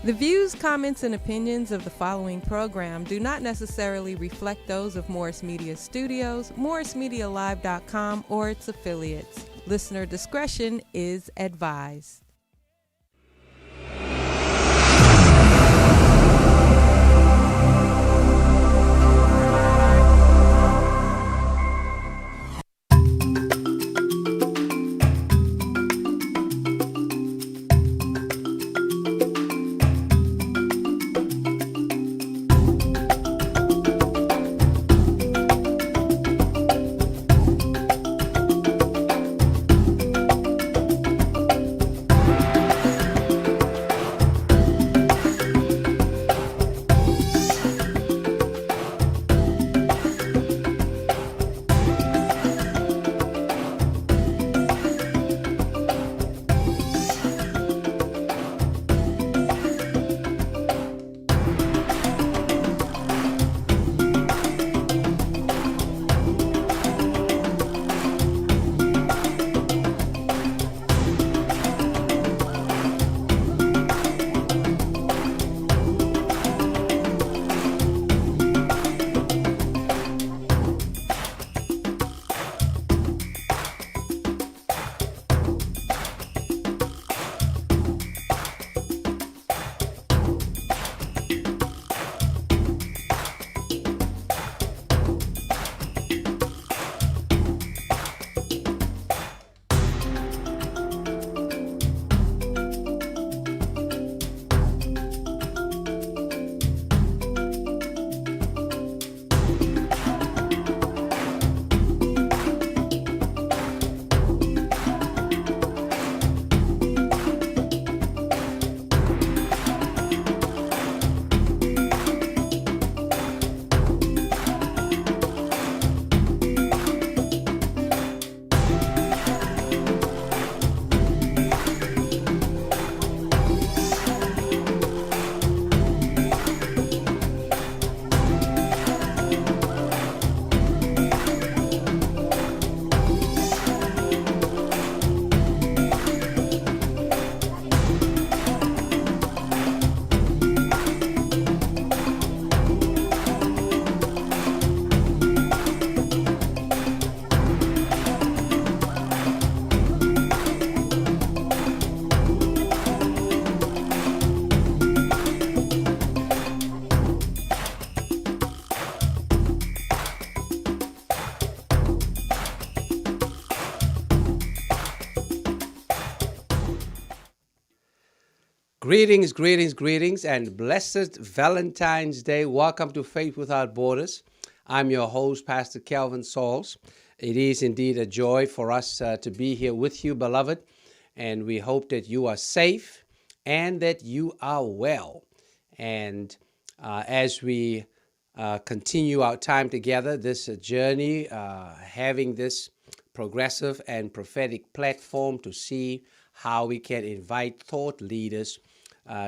The views, comments, and opinions of the following program do not necessarily reflect those of Morris Media Studios, MorrisMediaLive.com, or its affiliates. Listener discretion is advised. Greetings, greetings, greetings, and blessed Valentine's Day. Welcome to Faith Without Borders. I'm your host, Pastor Calvin Sauls. It is indeed a joy for us to be here with you, beloved, and we hope that you are safe and that you are well. And as we continue our time together, this journey, having this progressive and prophetic platform to see how we can invite thought leaders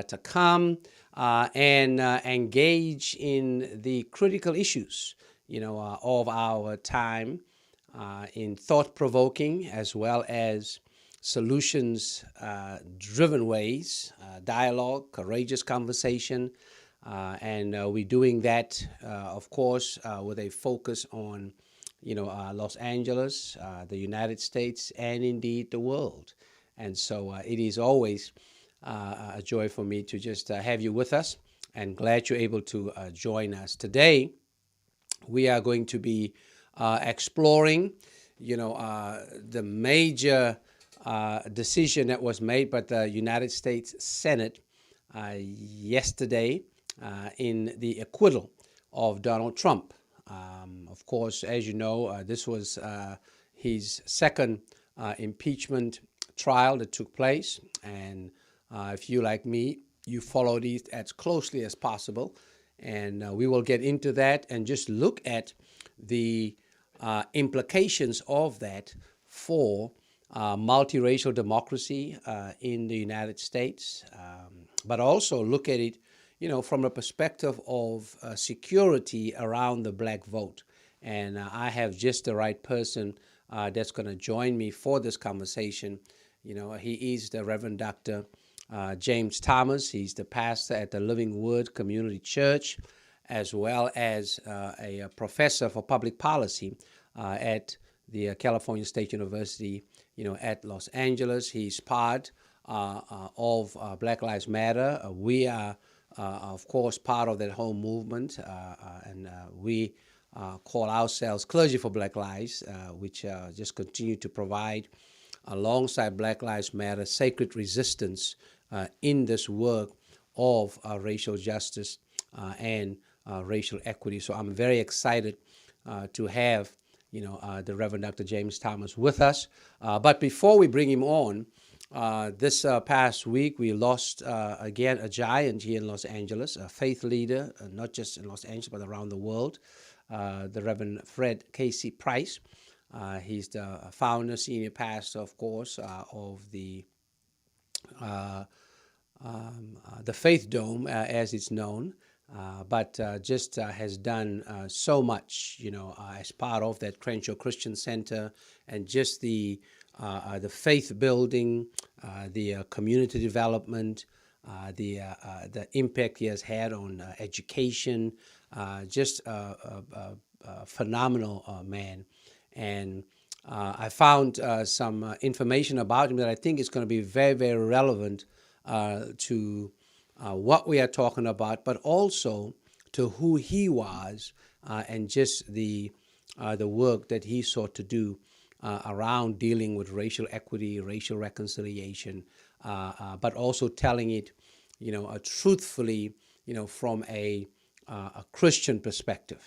to come and engage in the critical issues, of our time, in thought-provoking as well as solutions-driven ways, dialogue, courageous conversation, and we're doing that, of course, with a focus on, Los Angeles, the United States, and indeed the world. And so it is always a joy for me to just have you with us, and glad you're able to join us. Today, we are going to be exploring, the major decision that was made by the United States Senate yesterday in the acquittal of Donald Trump. Of course, as you know, this was his second impeachment trial that took place, and if you, like me, you follow these as closely as possible, and we will get into that and just look at the implications of that for multiracial democracy in the United States, but also look at it, from a perspective of security around the black vote. And I have just the right person that's going to join me for this conversation. He is the Reverend Dr. James Thomas. He's the pastor at the Living Word Community Church, as well as a professor for public policy at the California State University, at Los Angeles. He's part of Black Lives Matter. We are, of course, part of that whole movement, and we call ourselves Clergy for Black Lives, which just continue to provide, alongside Black Lives Matter, sacred resistance in this work of racial justice and racial equity. So I'm very excited to have the Reverend Dr. James Thomas with us. But before we bring him on, this past week we lost again a giant here in Los Angeles, a faith leader, not just in Los Angeles but around the world, the Reverend Fred Casey Price. He's the founder, senior pastor, of course, of the Faith Dome, as it's known, but just has done so much, as part of that Crenshaw Christian Center, and just the faith building, the community development, the impact he has had on education, just a phenomenal man. And I found some information about him that I think is going to be very, very relevant to what we are talking about, but also to who he was, and just the work that he sought to do around dealing with racial equity, racial reconciliation, but also telling it, truthfully, from a Christian perspective.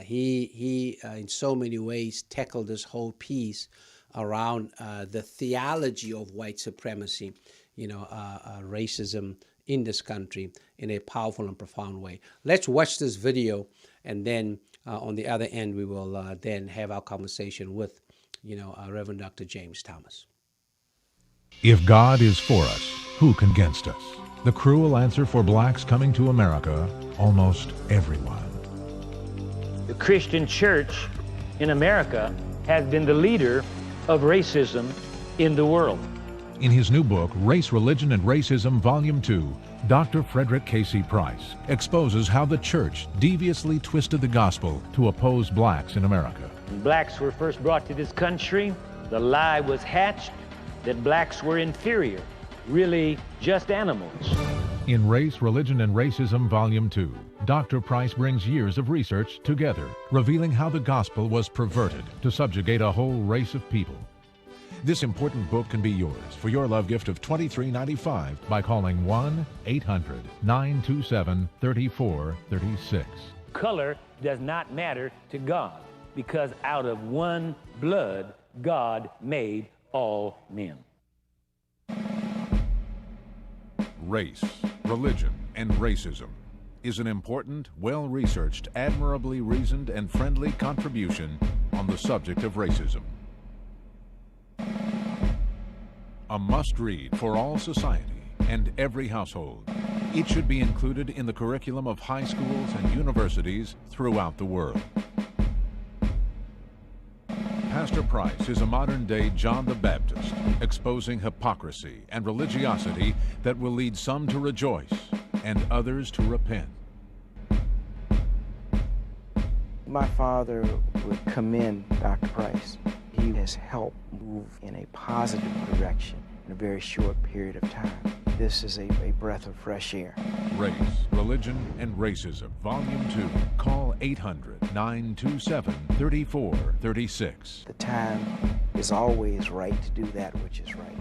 He in so many ways tackled this whole piece around the theology of white supremacy, racism in this country in a powerful and profound way. Let's watch this video, and then on the other end, we will then have our conversation with, Reverend Dr. James Thomas. If God is for us, who can against us? The cruel answer for blacks coming to America: almost everyone. The Christian church in America has been the leader of racism in the world. In his new book, Race, Religion, and Racism, Volume 2, Dr. Frederick Casey Price exposes how the church deviously twisted the gospel to oppose blacks in America. When blacks were first brought to this country, the lie was hatched that blacks were inferior, really just animals. In Race, Religion, and Racism, Volume 2, Dr. Price brings years of research together, revealing how the gospel was perverted to subjugate a whole race of people. This important book can be yours for your love gift of $23.95 by calling 1-800-927-3436. Color does not matter to God, because out of one blood, God made all men. Race, Religion, and Racism is an important, well-researched, admirably reasoned, and friendly contribution on the subject of racism. A must-read for all society and every household. It should be included in the curriculum of high schools and universities throughout the world. Pastor Price is a modern-day John the Baptist, exposing hypocrisy and religiosity that will lead some to rejoice and others to repent. My father would commend Dr. Price. He has helped move in a positive direction in a very short period of time. This is a breath of fresh air. Race, Religion, and Racism, Volume 2. Call 800-927-3436. The time is always right to do that which is right.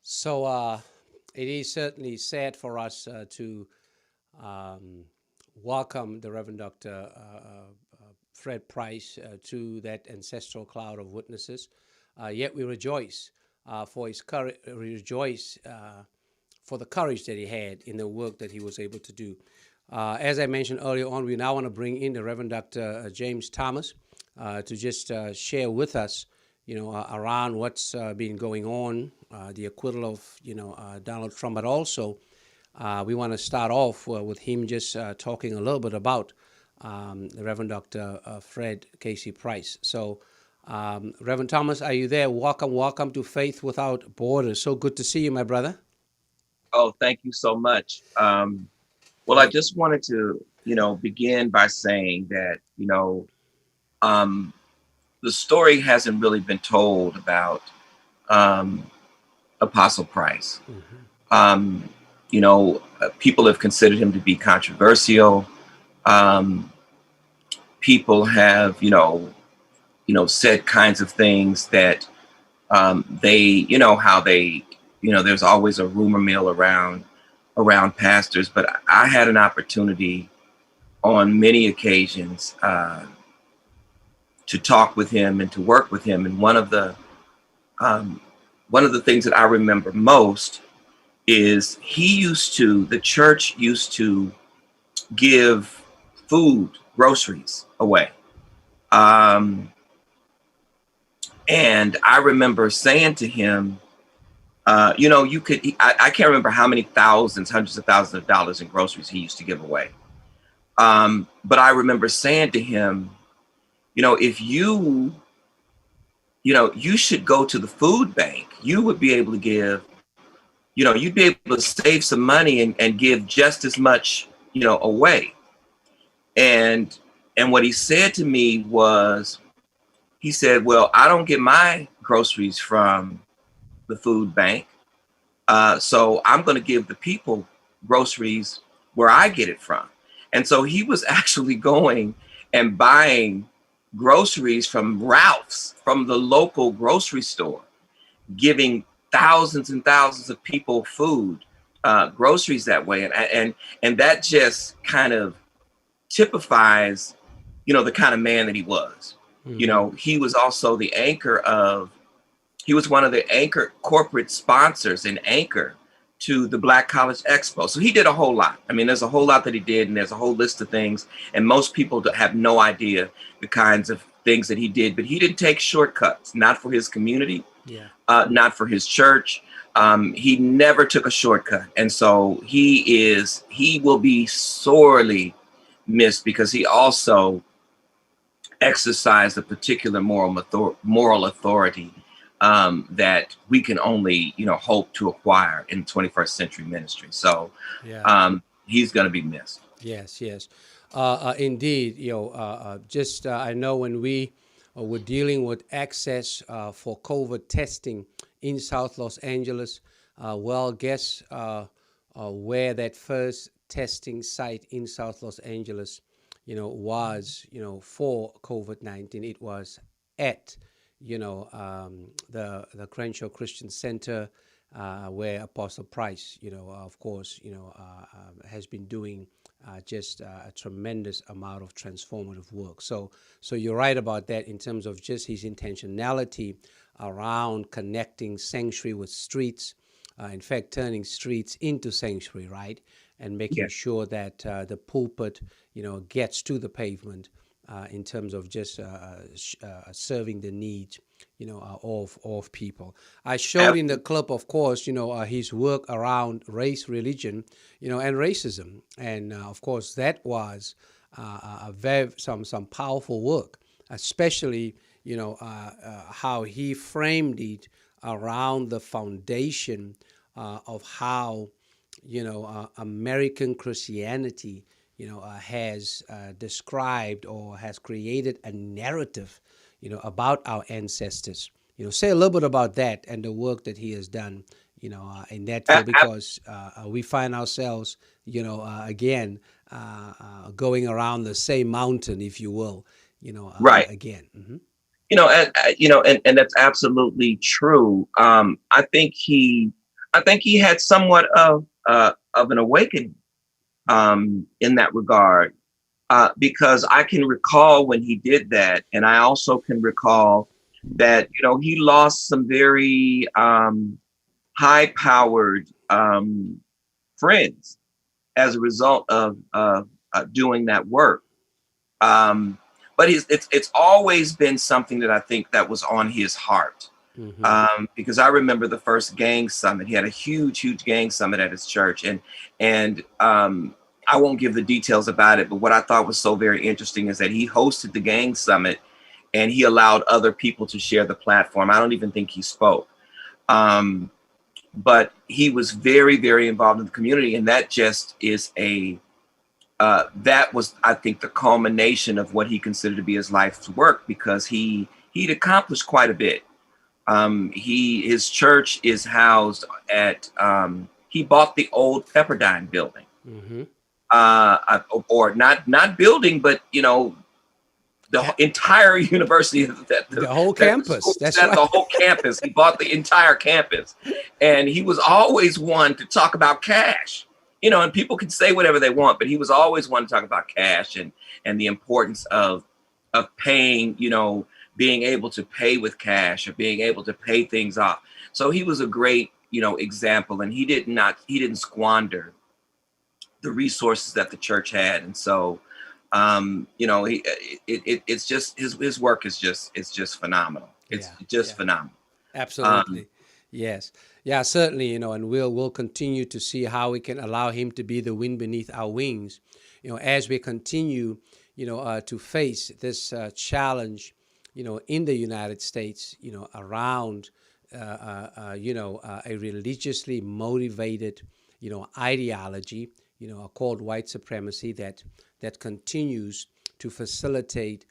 So it is certainly sad for us to welcome the Reverend Dr. Fred Price to that ancestral cloud of witnesses. Yet we rejoice for his courage, for the courage that he had in the work that he was able to do. As I mentioned earlier on, we now want to bring in the Reverend Dr. James Thomas to just share with us, around what's been going on, the acquittal of, Donald Trump, but also we want to start off with him just talking a little bit about the Reverend Dr. Fred Casey Price. So Reverend Thomas, are you there? Welcome to Faith Without Borders. So good to see you, my brother. Oh, thank you so much. Well, I just wanted to, begin by saying that, the story hasn't really been told about um, Apostle Price. People have considered him to be controversial. Um, People have, said kinds of things that they, how they, there's always a rumor mill around pastors, but I had an opportunity on many occasions to talk with him and to work with him. And one of the things that I remember most is the church used to give food, groceries away. And I remember saying to him, I can't remember how many hundreds of thousands of dollars in groceries he used to give away. But I remember saying to him, if you should go to the food bank, you would be able to give, you'd be able to save some money and give just as much, away. And what he said to me was, he said, well, I don't get my groceries from the food bank. So I'm going to give the people groceries where I get it from. And so he was actually going and buying groceries from Ralph's, from the local grocery store, giving thousands and thousands of people food, groceries that way. And that just kind of typifies, the kind of man that he was. He was also he was one of the anchor corporate sponsors and anchor to the Black College Expo. So he did a whole lot. I mean, there's a whole lot that he did, and there's a whole list of things. And most people have no idea the kinds of things that he did, but he didn't take shortcuts, not for his community, not for his church. He never took a shortcut. And so he will be sorely missed, because he also exercised a particular moral authority that we can only, hope to acquire in 21st century ministry. So he's going to be missed. Yes. Indeed. I know when we were dealing with access for COVID testing in South Los Angeles, guess where that first testing site in South Los Angeles, was, for COVID-19. It was at, the Crenshaw Christian Center, where Apostle Price, of course, has been doing just a tremendous amount of transformative work. So you're right about that in terms of just his intentionality around connecting sanctuary with streets, in fact, turning streets into sanctuary, right? And making sure that the pulpit, gets to the pavement in terms of just serving the needs, of people. I showed in the clip, of course, his work around race, religion, and racism, and of course that was some powerful work, especially how he framed it around the foundation of how American Christianity has described or has created a narrative about our ancestors. Say a little bit about that and the work that he has done in that field, because we find ourselves again going around the same mountain, if you will, right again. Mm-hmm. And that's absolutely true. I think he had somewhat of an awakening in that regard, because I can recall when he did that, and I also can recall that he lost some very high-powered friends as a result of doing that work. But it's always been something that I think that was on his heart. Mm-hmm. Because I remember the first gang summit. He had a huge gang summit at his church, and I won't give the details about it, but what I thought was so very interesting is that he hosted the gang summit, and he allowed other people to share the platform. I don't even think he spoke. But he was very, very involved in the community. And that just is that was, I think, the culmination of what he considered to be his life's work, because he'd accomplished quite a bit. His church is housed at, he bought the old Pepperdine building. Mm-hmm. Or not building, but, the entire university, the whole campus. That's right. The whole campus. He bought the entire campus, and he was always one to talk about cash. And people can say whatever they want, but he was always one to talk about cash and the importance of paying. Being able to pay with cash, or being able to pay things off. So he was a great example, and he didn't squander the resources that the church had, and so. It's just his work is just phenomenal. It's phenomenal. Absolutely. Yes. Yeah, certainly, and we'll continue to see how we can allow him to be the wind beneath our wings, as we continue, to face this challenge, in the United States, around, a religiously motivated, ideology, called white supremacy that continues to facilitate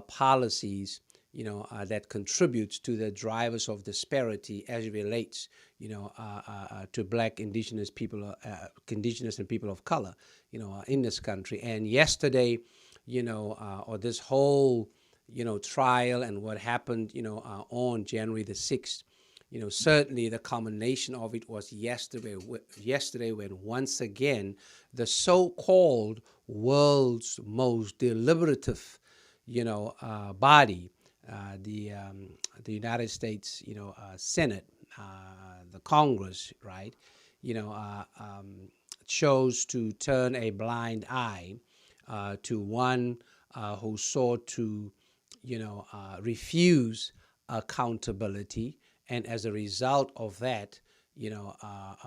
policies, that contributes to the drivers of disparity as it relates, to Black, Indigenous people, Indigenous and people of color, in this country. And yesterday, or this whole, trial and what happened, on January the 6th, certainly the culmination of it was yesterday when once again the so-called world's most deliberative, body, the United States, Senate, the Congress, right, chose to turn a blind eye to one who sought to, refuse accountability, and as a result of that,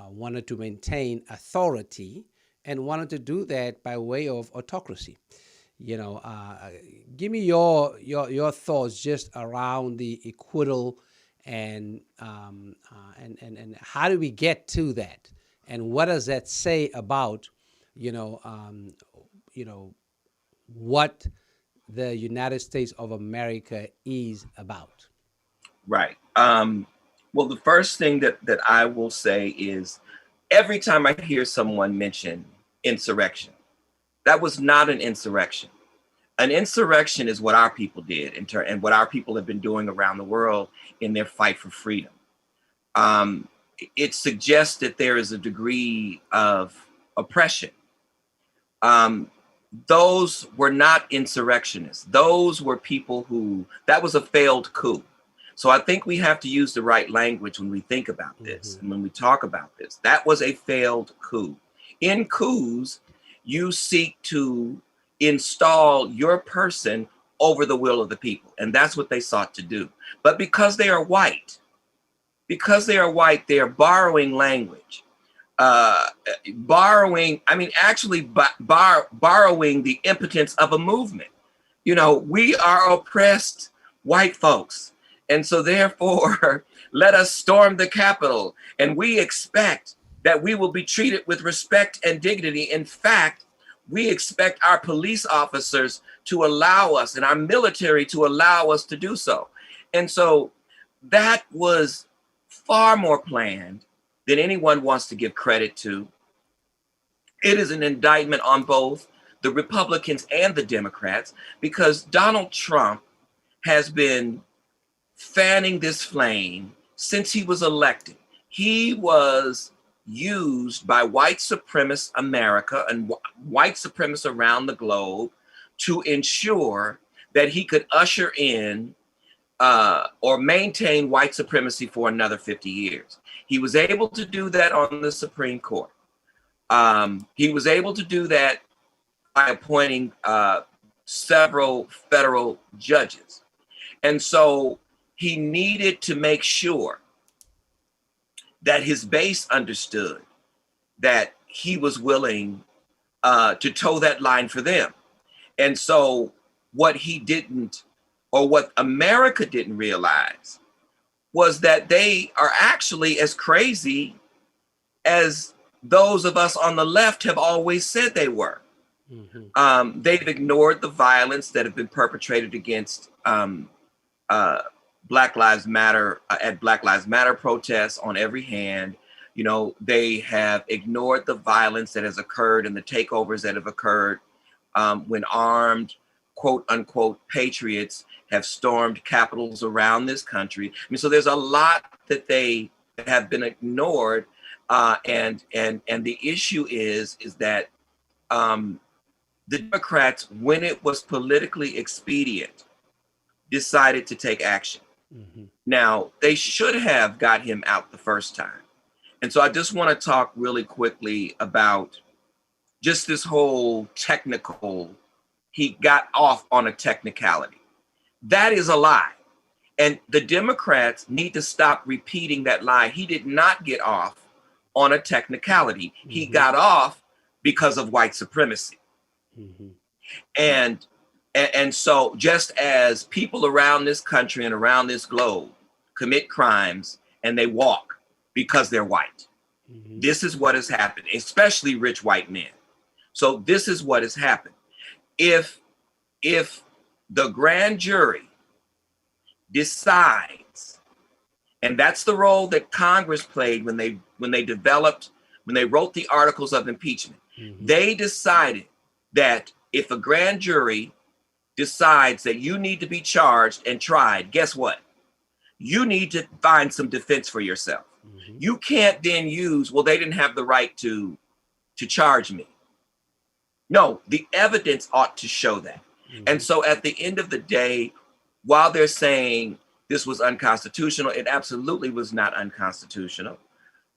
wanted to maintain authority and wanted to do that by way of autocracy. Give me your thoughts just around the acquittal and how do we get to that, and what does that say about what the United States of America is about? Right. Well, the first thing that I will say is, every time I hear someone mention insurrection, that was not an insurrection. An insurrection is what our people did and what our people have been doing around the world in their fight for freedom. It suggests that there is a degree of oppression. Those were not insurrectionists. Those were people that was a failed coup. So I think we have to use the right language when we think about this, and when we talk about this. That was a failed coup. In coups, you seek to install your person over the will of the people, and that's what they sought to do. But because they are white, they are borrowing language, borrowing the impotence of a movement. We are oppressed white folks. And so therefore, let us storm the Capitol, and we expect that we will be treated with respect and dignity. In fact, we expect our police officers to allow us and our military to allow us to do so. And so that was far more planned than anyone wants to give credit to. It is an indictment on both the Republicans and the Democrats, because Donald Trump has been fanning this flame since he was elected. He was used by white supremacist America and white supremacists around the globe to ensure that he could usher in or maintain white supremacy for another 50 years. He was able to do that on the Supreme Court. He was able to do that by appointing several federal judges. And so he needed to make sure that his base understood that he was willing to toe that line for them. And so what he didn't or what America didn't realize, was that they are actually as crazy as those of us on the left have always said they were. They've ignored the violence that have been perpetrated against Black Lives Matter at Black Lives Matter protests on every hand. You know, they have ignored the violence that has occurred and the takeovers that have occurred when armed, quote unquote, patriots have stormed capitals around this country. I mean, so there's a lot that they have been ignored, and the issue is that the Democrats, when it was politically expedient, decided to take action. Now, they should have got him out the first time. And so I just want to talk really quickly about just this whole technical, he got off on a technicality. That is a lie. And the Democrats need to stop repeating that lie. He did not get off on a technicality. He got off because of white supremacy. And so just as people around this country and around this globe commit crimes and they walk because they're white, this is what has happened, especially rich white men. So this is what has happened. If the grand jury decides, and that's the role that Congress played when they wrote the articles of impeachment, they decided that if a grand jury decides that you need to be charged and tried, guess what? You need to find some defense for yourself. You can't then use, well, they didn't have the right to charge me. No, the evidence ought to show that. And so at the end of the day, while they're saying this was unconstitutional, it absolutely was not unconstitutional.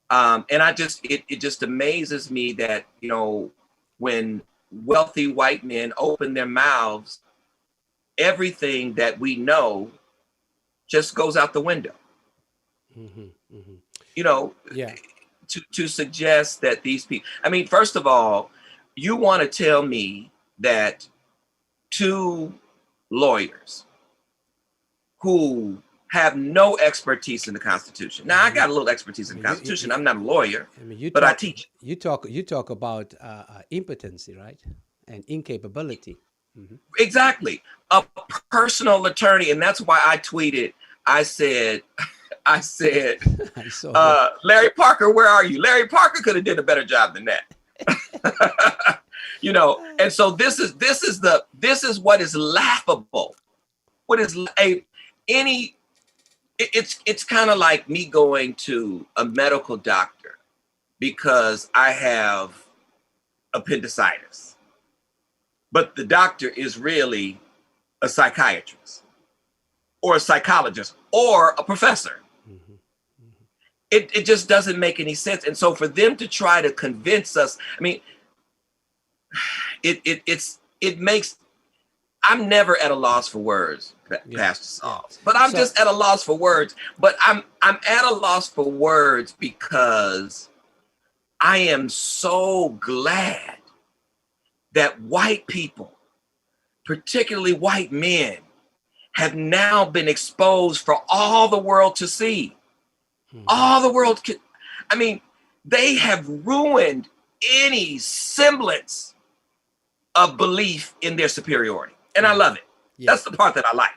And it just amazes me that, you know, when wealthy white men open their mouths, everything that we know just goes out the window. You know, to suggest that these people, I mean, first of all, you want to tell me that two lawyers who have no expertise in the Constitution. Now, I got a little expertise in the Constitution. I'm not a lawyer, but I teach. You talk about impotency, right? And incapability. Exactly. A personal attorney. And that's why I tweeted, I said, Larry Parker, where are you? Larry Parker could have did a better job than that. You know, and so this is what is laughable. What is it's kind of like me going to a medical doctor because I have appendicitis, but the doctor is really a psychiatrist or a psychologist or a professor. It just doesn't make any sense. And so for them to try to convince us, I mean, it makes, I'm never at a loss for words, Pastor Sauls, but I'm just at a loss for words. But I'm at a loss for words because I am so glad that white people, particularly white men, have now been exposed for all the world to see. All the world can, I mean, they have ruined any semblance of belief in their superiority. And I love it. That's the part that I like.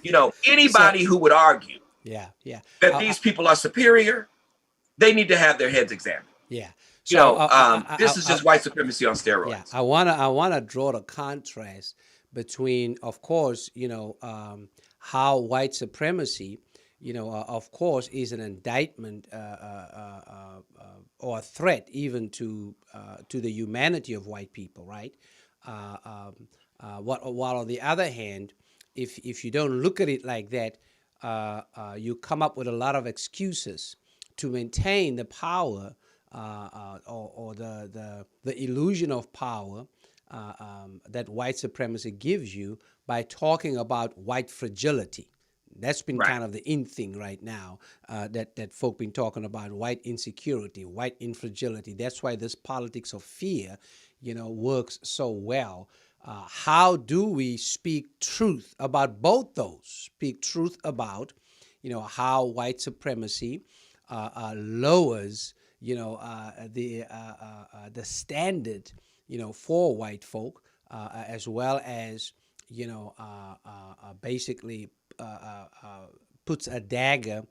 You know, anybody who would argue that these people are superior, they need to have their heads examined. This is just white supremacy on steroids. Yeah, I wanna draw the contrast between, of course, you know, how white supremacy, you know, of course, is an indictment or a threat even to the humanity of white people, right? While on the other hand, if you don't look at it like that, you come up with a lot of excuses to maintain the power or the illusion of power that white supremacy gives you by talking about white fragility. That's been kind of the in thing right now, that folk been talking about white insecurity, white infragility. That's why this politics of fear, you know, works so well. how do we speak truth about both those? Speak truth about, how white supremacy lowers, the standard, for white folk, as well as, basically puts a dagger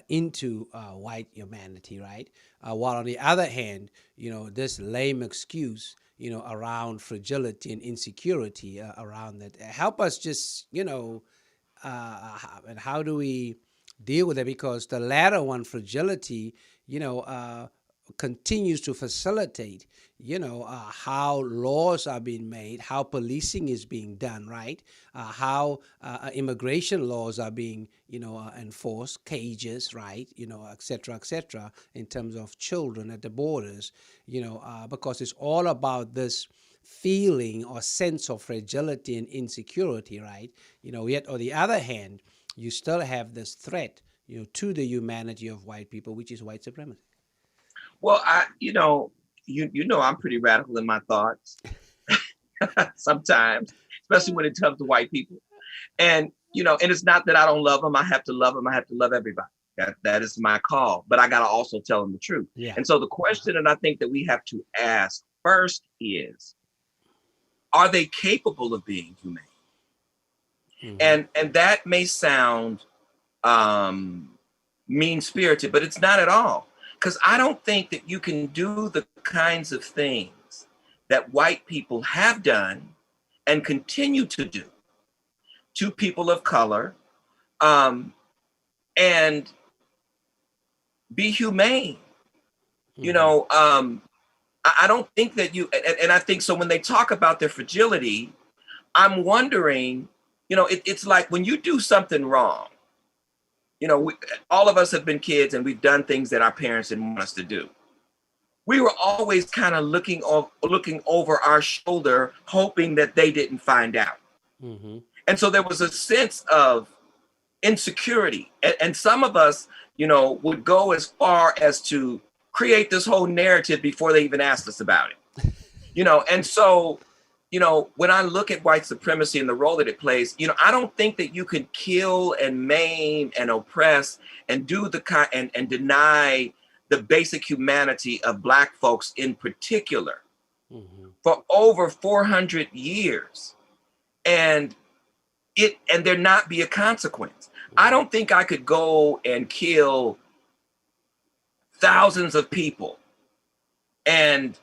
into white humanity, right? While on the other hand, this lame excuse, around fragility and insecurity around that. Help us just, and how do we deal with it? Because the latter one, fragility, continues to facilitate, how laws are being made, how policing is being done, right? How immigration laws are being, enforced, cages, right? Et cetera, in terms of children at the borders, because it's all about this feeling or sense of fragility and insecurity, right? Yet on the other hand, you still have this threat, to the humanity of white people, which is white supremacy. Well, I'm pretty radical in my thoughts sometimes, especially when it comes to white people. And, and it's not that I don't love them. I have to love them. I have to love everybody. That is my call. But I got to also tell them the truth. Yeah. And so the question that I think that we have to ask first is, are they capable of being humane? Mm-hmm. And that may sound mean-spirited, but it's not at all. Because I don't think that you can do the kinds of things that white people have done and continue to do to people of color, and be humane. Mm-hmm. I don't think that and I think so when they talk about their fragility, I'm wondering, it's like when you do something wrong, all of us have been kids and we've done things that our parents didn't want us to do. We were always kind of looking over our shoulder, hoping that they didn't find out. Mm-hmm. And so there was a sense of insecurity. And some of us, would go as far as to create this whole narrative before they even asked us about it. And so, when I look at white supremacy and the role that it plays, I don't think that you can kill and maim and oppress and do and deny the basic humanity of Black folks in particular, mm-hmm. for over 400 years and there not be a consequence. Mm-hmm. I don't think I could go and kill thousands of people and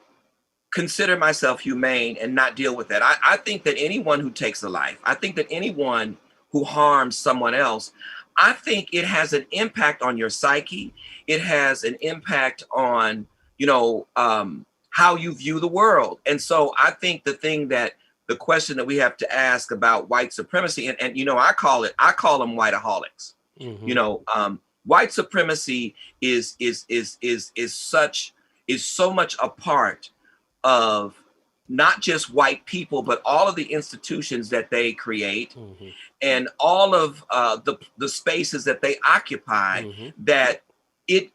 consider myself humane and not deal with that. I think that anyone who takes a life, I think that anyone who harms someone else, I think it has an impact on your psyche. It has an impact on, how you view the world. And so I think the question that we have to ask about white supremacy, and I call them whiteaholics. Mm-hmm. White supremacy is so much a part of not just white people, but all of the institutions that they create, mm-hmm. and all of the spaces that they occupy, mm-hmm. that it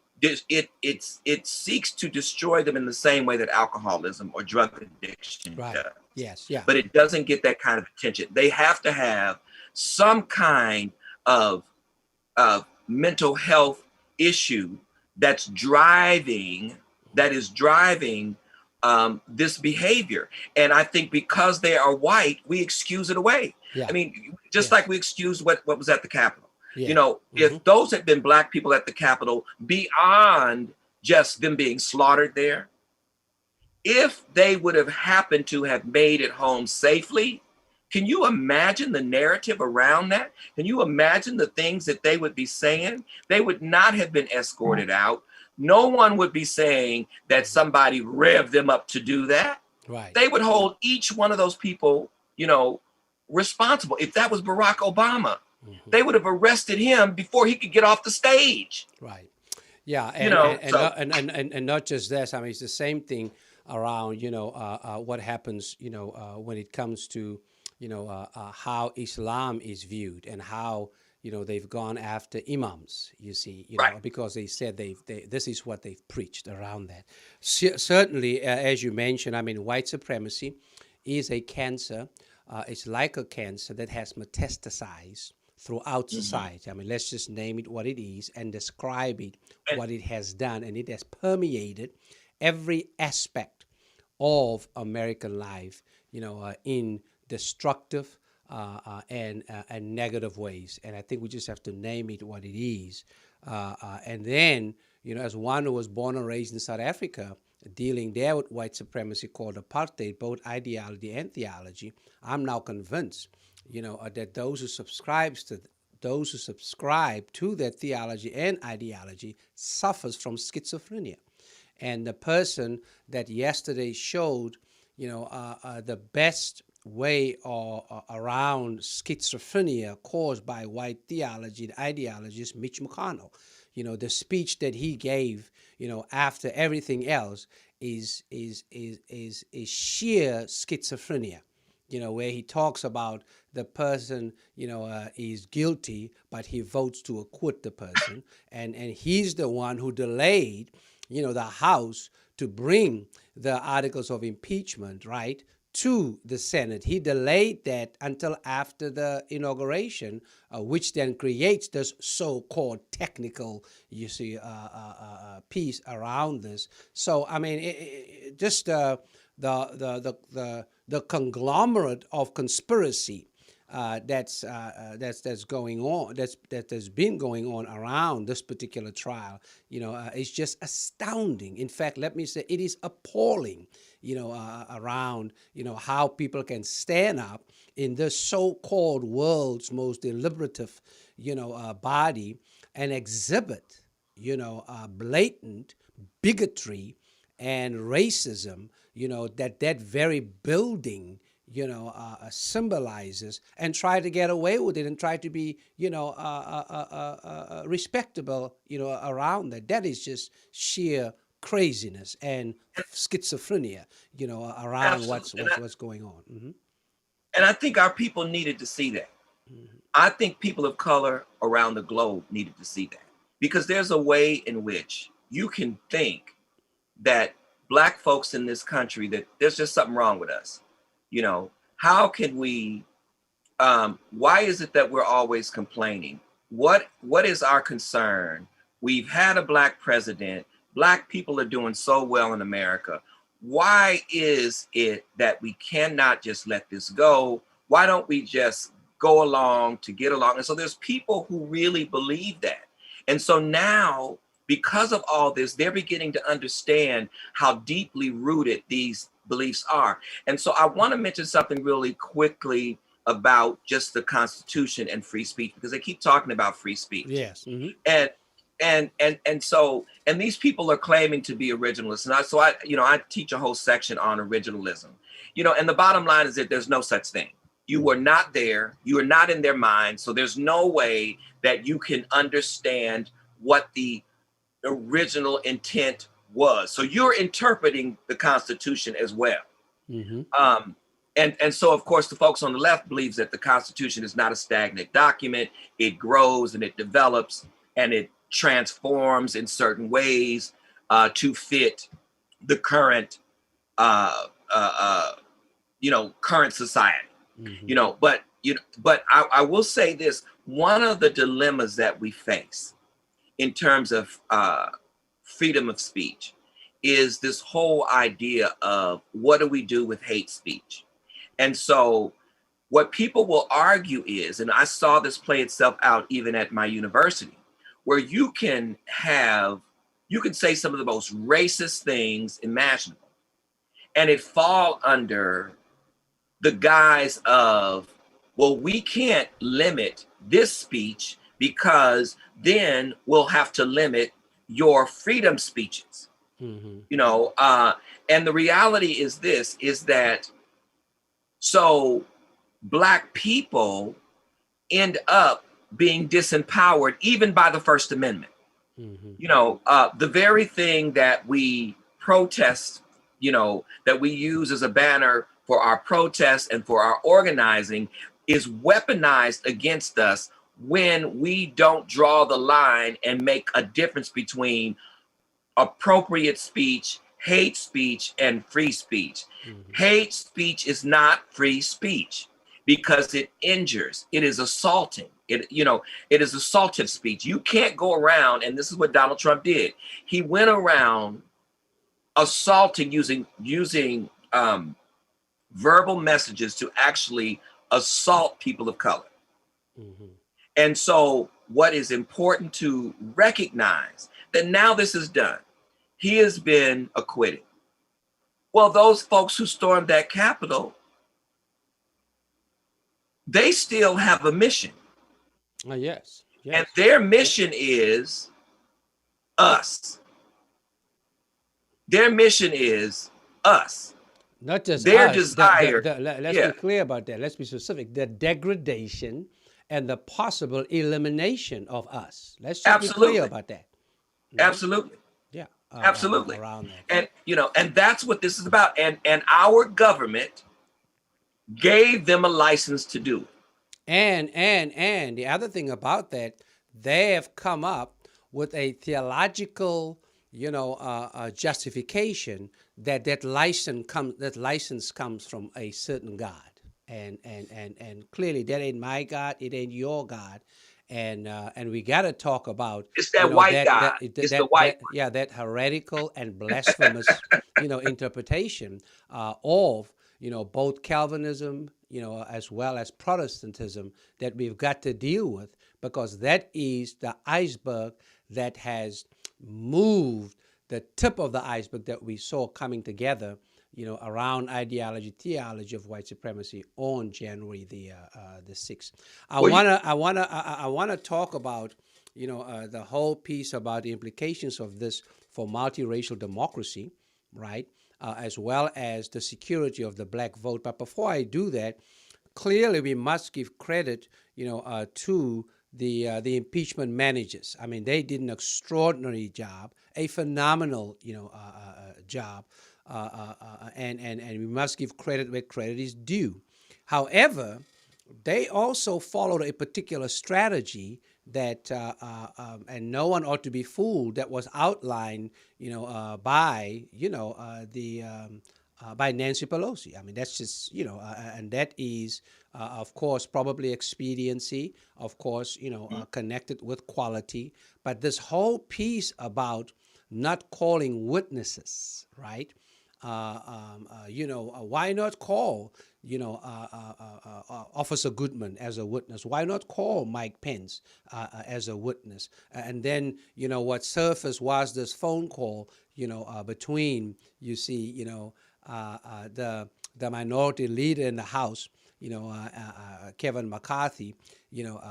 seeks to destroy them in the same way that alcoholism or drug addiction right. does. Yes, yeah. But it doesn't get that kind of attention. They have to have some kind of mental health issue that is driving this behavior. And I think because they are white, we excuse it away. Yeah. I mean, just like we excused what was at the Capitol. Yeah. Mm-hmm. If those had been Black people at the Capitol, beyond just them being slaughtered there, if they would have happened to have made it home safely, can you imagine the narrative around that? Can you imagine the things that they would be saying? They would not have been escorted out. No one would be saying that somebody revved them up to do that. Right. They would hold each one of those people, responsible. If that was Barack Obama, mm-hmm. they would have arrested him before he could get off the stage. Right. Yeah. And not just this. I mean, it's the same thing around, what happens, when it comes to, how Islam is viewed and how, they've gone after imams, you see, right. because they said this is what they've preached around that. Certainly, as you mentioned, I mean, white supremacy is a cancer. It's like a cancer that has metastasized throughout society. I mean, let's just name it what it is and describe it, what it has done. And it has permeated every aspect of American life, in destructive and negative ways. And I think we just have to name it what it is. And then, as one who was born and raised in South Africa, dealing there with white supremacy called apartheid, both ideology and theology, I'm now convinced, that those who subscribe to that theology and ideology suffers from schizophrenia. And the person that yesterday showed, the best way around schizophrenia caused by white theology and ideology is Mitch McConnell. The speech that he gave, after everything else is sheer schizophrenia. Where he talks about the person, is guilty, but he votes to acquit the person. And he's the one who delayed, the House to bring the articles of impeachment, right, to the Senate. He delayed that until after the inauguration, which then creates this so-called technical, piece around this. So, I mean, just the conglomerate of conspiracy that's going on, that's been going on around this particular trial, is just astounding. In fact, let me say it is appalling, around, how people can stand up in this so-called world's most deliberative, body and exhibit, blatant bigotry and racism, that very building, symbolizes, and try to get away with it and try to be, respectable, around that. That is just sheer craziness and schizophrenia, around what's going on. Mm-hmm. And I think our people needed to see that. Mm-hmm. I think people of color around the globe needed to see that, because there's a way in which you can think that Black folks in this country, that there's just something wrong with us. How can we, why is it that we're always complaining? What is our concern? We've had a Black president. Black people are doing so well in America. Why is it that we cannot just let this go? Why don't we just go along to get along? And so there's people who really believe that. And so now, because of all this, they're beginning to understand how deeply rooted these beliefs are. And so I want to mention something really quickly about just the Constitution and free speech, because they keep talking about free speech. Yes. Mm-hmm. And these people are claiming to be originalists. And I teach a whole section on originalism. And the bottom line is that there's no such thing. You were not there. You are not in their mind. So there's no way that you can understand what the original intent was. So you're interpreting the Constitution as well. Mm-hmm. And so, of course, the folks on the left believes that the Constitution is not a stagnant document. It grows and it develops and it transforms in certain ways to fit the current, current society. Mm-hmm. But I will say this: one of the dilemmas that we face in terms of freedom of speech is this whole idea of what do we do with hate speech? And so what people will argue is, and I saw this play itself out even at my university, where you can say some of the most racist things imaginable, and it fall under the guise of, well, we can't limit this speech because then we'll have to limit your freedom speeches. Mm-hmm. And the reality is this, is that so Black people end up being disempowered even by the First Amendment. Mm-hmm. The very thing that we protest, that we use as a banner for our protests and for our organizing is weaponized against us when we don't draw the line and make a difference between appropriate speech hate speech and free speech. Hate speech is not free speech because it injures. It is assaulting. It is assaultive speech. You can't go around, and this is what Donald Trump did. He went around assaulting using verbal messages to actually assault people of color. And so what is important to recognize that now this is done. He has been acquitted. Well, those folks who stormed that Capitol, they still have a mission. Yes. And their mission is us. Their mission is us. Not just their us. desire. Let's be clear about that. Let's be specific. The degradation and the possible elimination of us. Let's just be clear about that. Absolutely. Yeah. Absolutely. Around that. And and that's what this is about. And our government gave them a license to do it. And the other thing about that, they have come up with a theological, justification that license comes from a certain God. And clearly that ain't my God, it ain't your God. And we got to talk about it's that white God. It's the white one. That heretical and blasphemous interpretation of both Calvinism, as well as Protestantism that we've got to deal with, because that is the iceberg that has moved the tip of the iceberg that we saw coming together, around ideology, theology of white supremacy on January the 6th. I wanna talk about, the whole piece about the implications of this for multiracial democracy, right? As well as the security of the black vote. But before I do that, clearly we must give credit, to the impeachment managers. I mean, they did an extraordinary job, a phenomenal, job, and we must give credit where credit is due. However, they also followed a particular strategy that, and no one ought to be fooled, that was outlined, by, by Nancy Pelosi. I mean, that's just, and that is, of course, probably expediency, of course, connected with quality. But this whole piece about not calling witnesses, right? Why not call, Officer Goodman as a witness? Why not call Mike Pence as a witness? And then, what surfaced was this phone call, between, the minority leader in the House, Kevin McCarthy.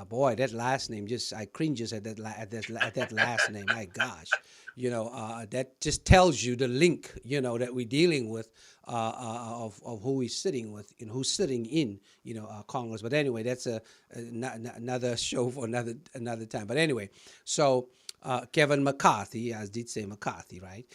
Boy, that last name, I cringe just at that last name. My gosh, that just tells you the link, that we're dealing with, of who he's sitting with and who's sitting in, Congress. But anyway, that's another show for another time. But anyway, so Kevin McCarthy, I did say McCarthy, right?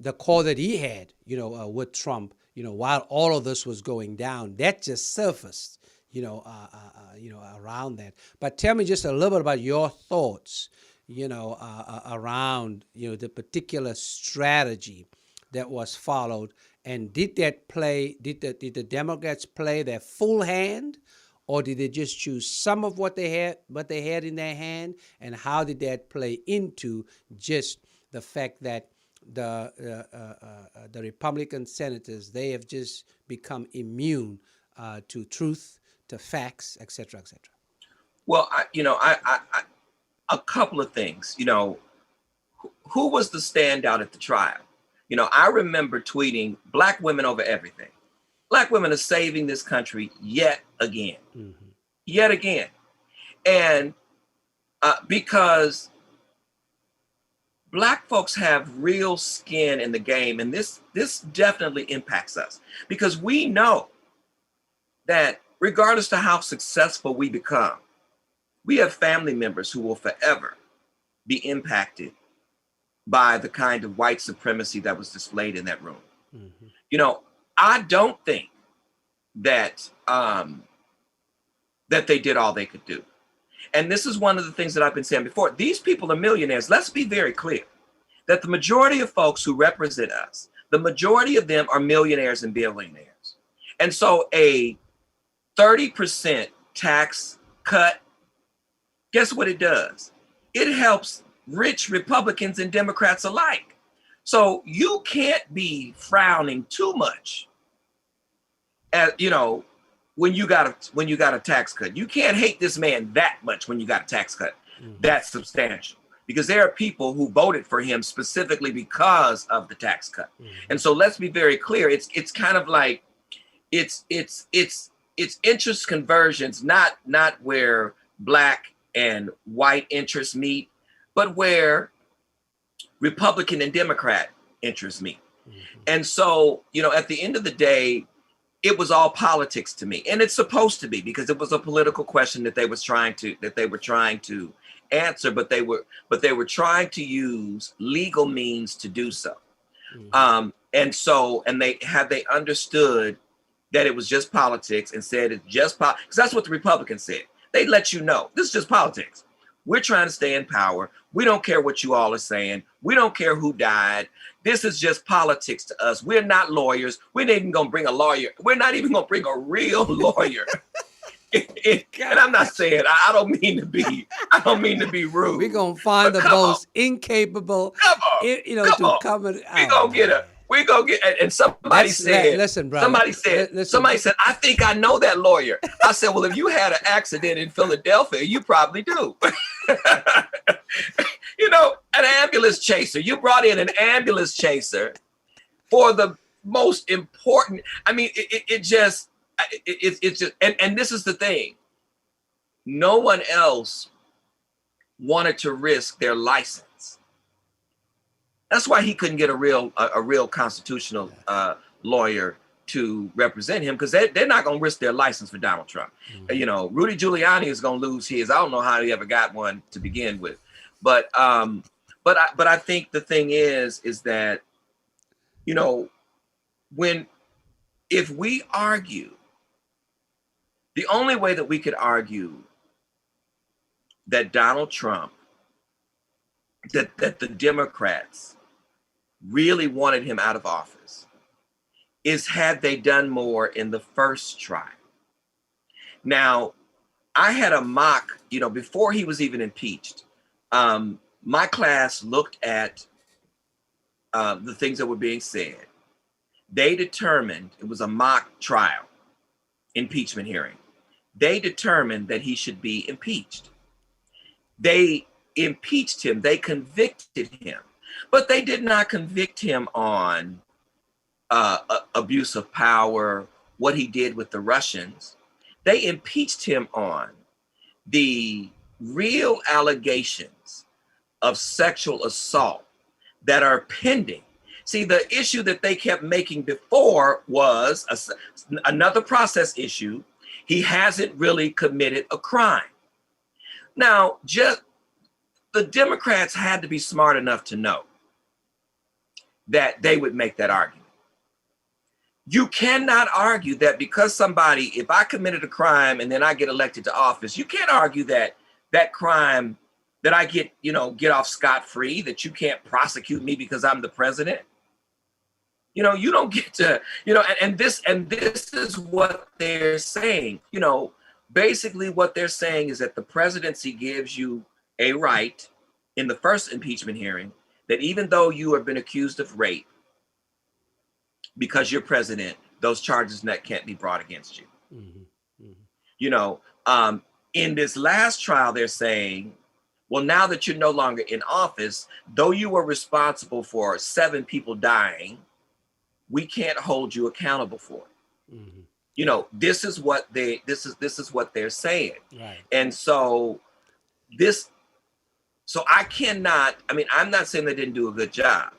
The call that he had, with Trump, while all of this was going down, that just surfaced, around that. But tell me just a little bit about your thoughts, around, the particular strategy that was followed, and did the Democrats play their full hand, or did they just choose some of what they had in their hand, and how did that play into just the fact that the Republican senators, they have just become immune to truth, to facts, et cetera, et cetera? Well, a couple of things. Who was the standout at the trial? I remember tweeting, "Black women over everything. Black women are saving this country yet again, yet again," and because Black folks have real skin in the game, and this definitely impacts us, because we know that regardless to how successful we become, we have family members who will forever be impacted by the kind of white supremacy that was displayed in that room. I don't think that that they did all they could do. And this is one of the things that I've been saying before. These people are millionaires. Let's be very clear. that the majority of folks who represent us, the majority of them are millionaires and billionaires. And so a 30% tax cut, guess what it does? It helps rich Republicans and Democrats alike. So you can't be frowning too much at, when you got a tax cut. You can't hate this man that much when you got a tax cut that's substantial, because there are people who voted for him specifically because of the tax cut. And so let's be very clear. It's kind of like it's interest conversions, not where black and white interests meet, but where Republican and Democrat interests meet. And so, at the end of the day, it was all politics to me, and it's supposed to be, because it was a political question that they were trying to answer, but they were trying to use legal means to do so. And they understood that it was just politics and said it's just politics, because that's what the Republicans said. They let you know this is just politics. We're trying to stay in power. We don't care what you all are saying. We don't care who died. This is just politics to us. We're not lawyers. We're not even going to bring a lawyer. We're not even going to bring a real lawyer. And I'm not saying, I don't mean to be rude. We're going to find the most incapable, to come and We're going to get, and somebody said, listen, brother. Somebody said, I think I know that lawyer. I said, well, if you had an accident in Philadelphia, you probably do. An ambulance chaser. You brought in an ambulance chaser for the most important. I mean, it's just, and this is the thing. No one else wanted to risk their license. That's why he couldn't get a real constitutional lawyer to represent him, because they're not going to risk their license for Donald Trump. Rudy Giuliani is going to lose his. I don't know how he ever got one to begin with, but I think the thing is that, if we argue, the only way that we could argue that Donald Trump, that the Democrats really wanted him out of office, is had they done more in the first trial. Now, I had a mock, before he was even impeached, my class looked at the things that were being said. They determined, it was a mock trial, impeachment hearing. They determined that he should be impeached. They impeached him, they convicted him, but they did not convict him on abuse of power, what he did with the Russians. They impeached him on the real allegations of sexual assault that are pending. See, the issue that they kept making before was another process issue. He hasn't really committed a crime. Now, just the Democrats had to be smart enough to know that they would make that argument. You cannot argue that because somebody, if I committed a crime and then I get elected to office, you can't argue that that crime that I get off scot-free, that you can't prosecute me because I'm the president. You don't get to, and this is what they're saying. Basically what they're saying is that the presidency gives you a right in the first impeachment hearing that even though you have been accused of rape, because you're president, those charges can't be brought against you. In this last trial, they're saying, well, now that you're no longer in office, though you were responsible for 7 people dying, we can't hold you accountable for it. This is what they're saying. Right. And so I cannot, I'm not saying they didn't do a good job,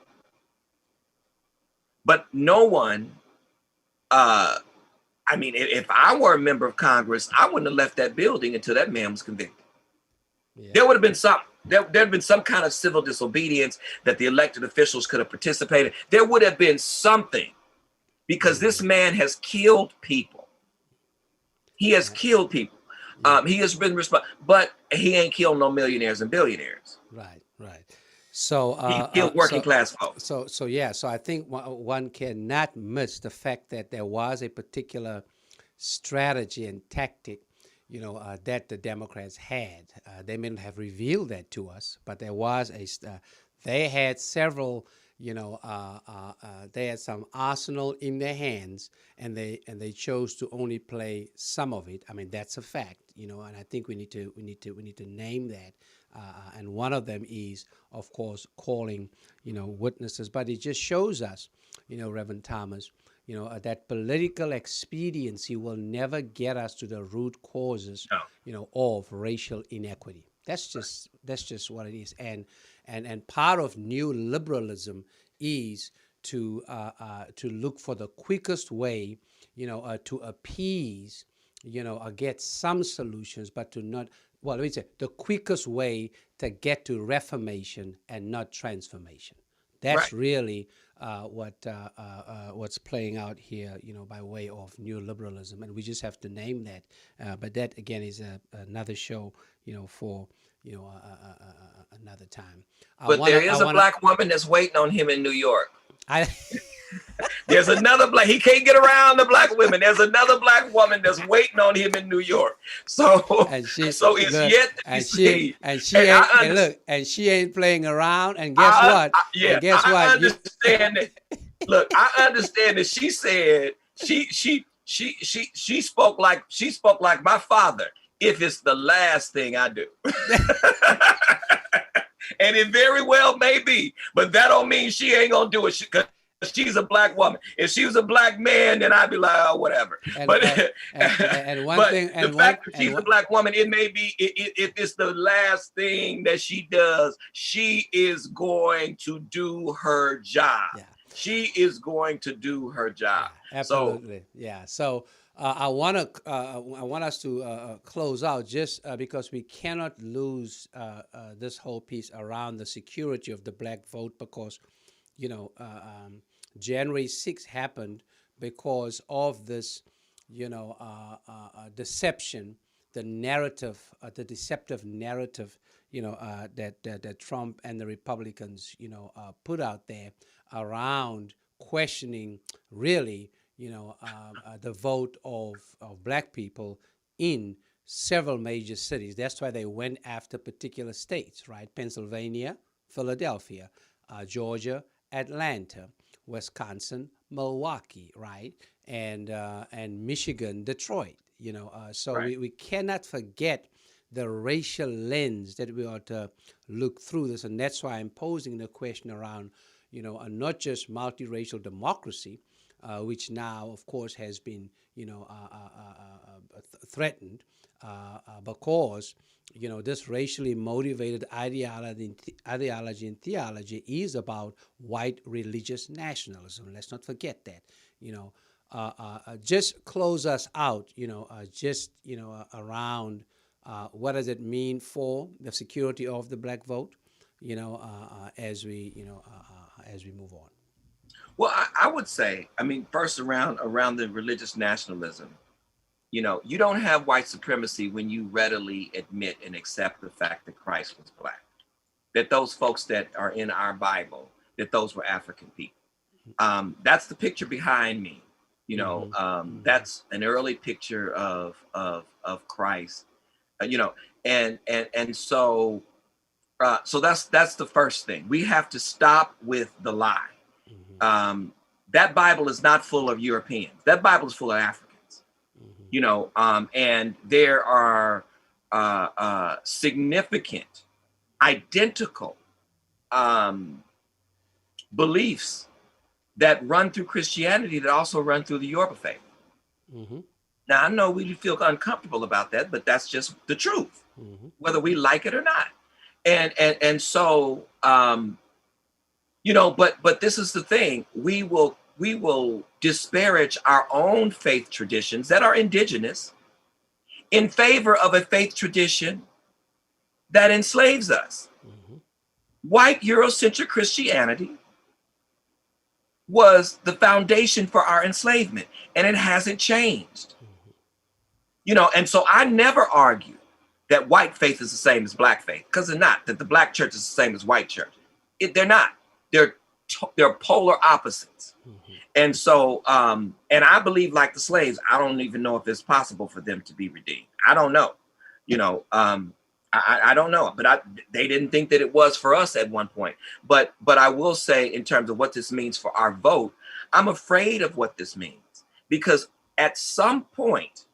but no one, if I were a member of Congress, I wouldn't have left that building until that man was convicted. Yeah. There would have been there'd been some kind of civil disobedience that the elected officials could have participated. There would have been something, because this man has killed people. He has killed people. He has been responsible, but he ain't killed no millionaires and billionaires. Right. So, He killed working class folks. So I think one cannot miss the fact that there was a particular strategy and tactic, that the Democrats had. They may not have revealed that to us, but there was they had several, they had some arsenal in their hands, and they chose to only play some of it. I mean, that's a fact, and I think we need to name that. And one of them is, of course, calling, witnesses. But it just shows us, Reverend Thomas, that political expediency will never get us to the root causes, of racial inequity. That's just what it is. And part of new liberalism is to look for the quickest way, to appease, or get some solutions, but to not. Well, let me say the quickest way to get to reformation and not transformation. That's Right. really what's playing out here, by way of neoliberalism, and we just have to name that. But that again is another show, for another time. But there is a black woman that's waiting on him in New York. I, There's another black. He can't get around the black women. There's another black woman that's waiting on him in New York. So, it's yet to be seen. And she ain't playing around. And guess what? I understand that. Look, I understand that she said she spoke like my father. If it's the last thing I do. And it very well may be, but that don't mean she ain't gonna do it because she's a black woman. If she was a black man, then I'd be like, oh, whatever. The fact that she's a black woman, it may be, if it's the last thing that she does, she is going to do her job. Yeah. She is going to do her job. Yeah, absolutely. So I want us to close out just because we cannot lose this whole piece around the security of the black vote, because January 6th happened because of this deception, the narrative, the deceptive narrative that Trump and the Republicans put out there around questioning really the vote of black people in several major cities. That's why they went after particular states, right? Pennsylvania, Philadelphia, Georgia, Atlanta, Wisconsin, Milwaukee, right? And Michigan, Detroit, so right. we cannot forget the racial lens that we ought to look through this. And that's why I'm posing the question around, not just multiracial democracy, which now, of course, has been, threatened because, this racially motivated ideology and theology is about white religious nationalism. Let's not forget that. Just close us out. Around what does it mean for the security of the black vote? As we move on. Well, I would say, first around the religious nationalism, you don't have white supremacy when you readily admit and accept the fact that Christ was black, that those folks that are in our Bible, that those were African people. That's the picture behind me. That's an early picture of Christ, and so that's the first thing. We have to stop with the lie. That Bible is not full of Europeans. That Bible is full of Africans. And there are significant, identical beliefs that run through Christianity that also run through the Yoruba faith. Now, I know we feel uncomfortable about that, but that's just the truth, whether we like it or not. And so, but this is the thing. We will disparage our own faith traditions that are indigenous in favor of a faith tradition that enslaves us. White Eurocentric Christianity was the foundation for our enslavement, and it hasn't changed. And so I never argue that white faith is the same as black faith, because they're not, that the black church is the same as white church. They're not. They're polar opposites. And so, and I believe, like the slaves, I don't even know if it's possible for them to be redeemed. I don't know. I don't know, but they didn't think that it was for us at one point. But I will say, in terms of what this means for our vote, I'm afraid of what this means, because at some point,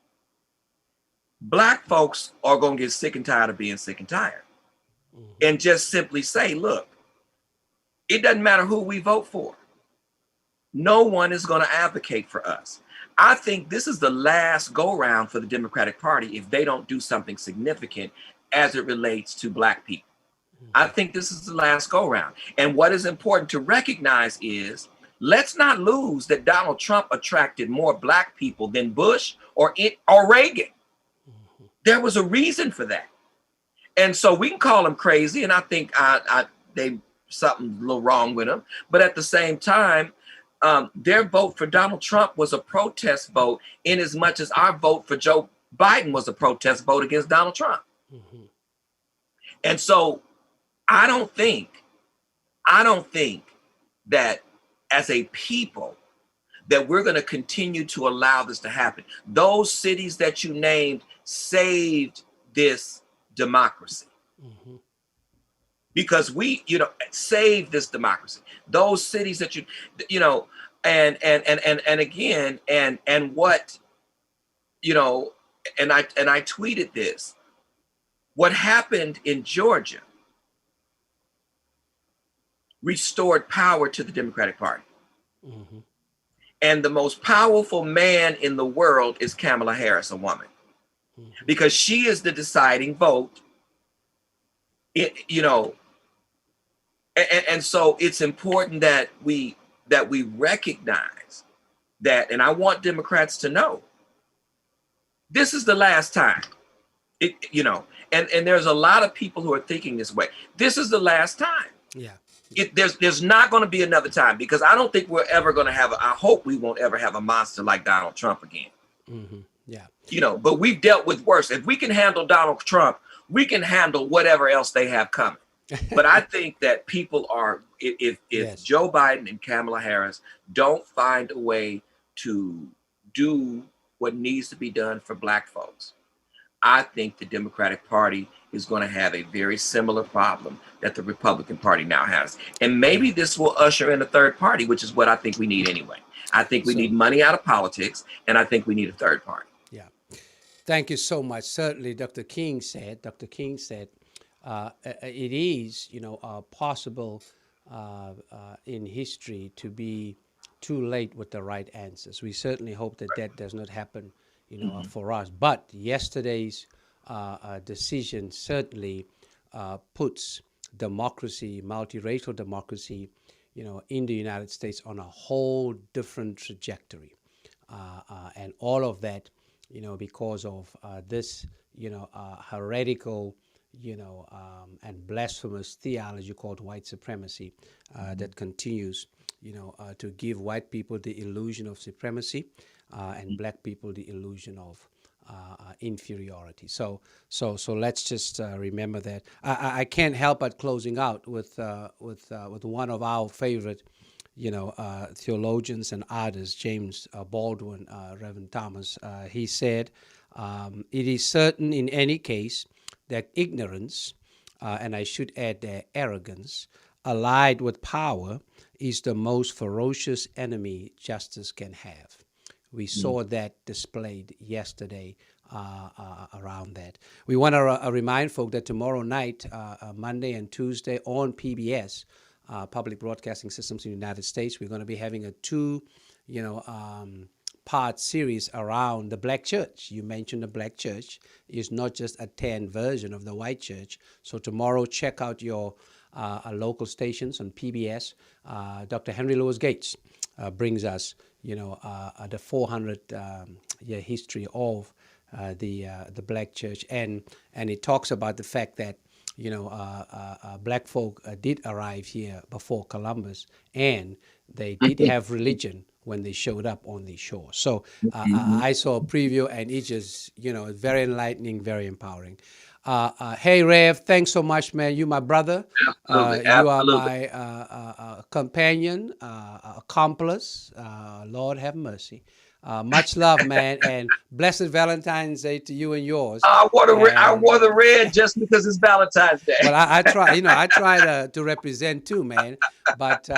Black folks are going to get sick and tired of being sick and tired, and just simply say, look, it doesn't matter who we vote for. No one is going to advocate for us. I think this is the last go round for the Democratic Party if they don't do something significant as it relates to Black people. I think this is the last go round. And what is important to recognize is, let's not lose that Donald Trump attracted more Black people than Bush or Reagan. There was a reason for that. And so we can call them crazy, and I think they something a little wrong with them. But at the same time, their vote for Donald Trump was a protest vote, in as much as our vote for Joe Biden was a protest vote against Donald Trump. And so I don't think that as a people that we're going to continue to allow this to happen. Those cities that you named saved this democracy. Because we, saved this democracy. Those cities that and again, and what, and I tweeted this. What happened in Georgia restored power to the Democratic Party. And the most powerful man in the world is Kamala Harris, a woman, because she is the deciding vote. And so it's important that we recognize that, and I want Democrats to know, this is the last time. And there's a lot of people who are thinking this way. This is the last time. Yeah. There's not going to be another time, because I don't think we're ever going to have. I hope we won't ever have a monster like Donald Trump again. Yeah. But we've dealt with worse. If we can handle Donald Trump, we can handle whatever else they have coming. But I think that people are, if yes, Joe Biden and Kamala Harris don't find a way to do what needs to be done for Black folks, I think the Democratic Party is going to have a very similar problem that the Republican Party now has. And maybe this will usher in a third party, which is what I think we need anyway. I think we need money out of politics, and I think we need a third party. Yeah. Thank you so much. Certainly, Dr. King said, it is, possible in history to be too late with the right answers. We certainly hope that does not happen, for us. But yesterday's decision certainly puts democracy, multiracial democracy, in the United States on a whole different trajectory. And all of that, because of this, heretical, and blasphemous theology called white supremacy that continues, to give white people the illusion of supremacy and Black people the illusion of inferiority. So let's just remember that. I can't help but closing out with one of our favorite, theologians and artists, James Baldwin, Reverend Thomas. He said, "It is certain in any case that ignorance, and I should add their arrogance, allied with power, is the most ferocious enemy justice can have." We saw that displayed yesterday around that. We want to remind folk that tomorrow night, Monday and Tuesday on PBS, Public Broadcasting Systems in the United States, we're going to be having a part series around the Black church. You mentioned the Black church is not just a tan version of the white church. So tomorrow, check out your local stations on PBS. Dr. Henry Louis Gates brings us, the 400-year history of the Black church, and it talks about the fact that Black folk did arrive here before Columbus, and they did have religion when they showed up on the shore. So I saw a preview, and it just, very enlightening, very empowering. Hey, Rev, thanks so much, man. You my brother. Absolutely, You are absolutely. my companion, accomplice. Lord have mercy. Much love, man, and blessed Valentine's Day to you and yours. I And wore the red just because it's Valentine's Day. well, I try, I try to represent too, man. But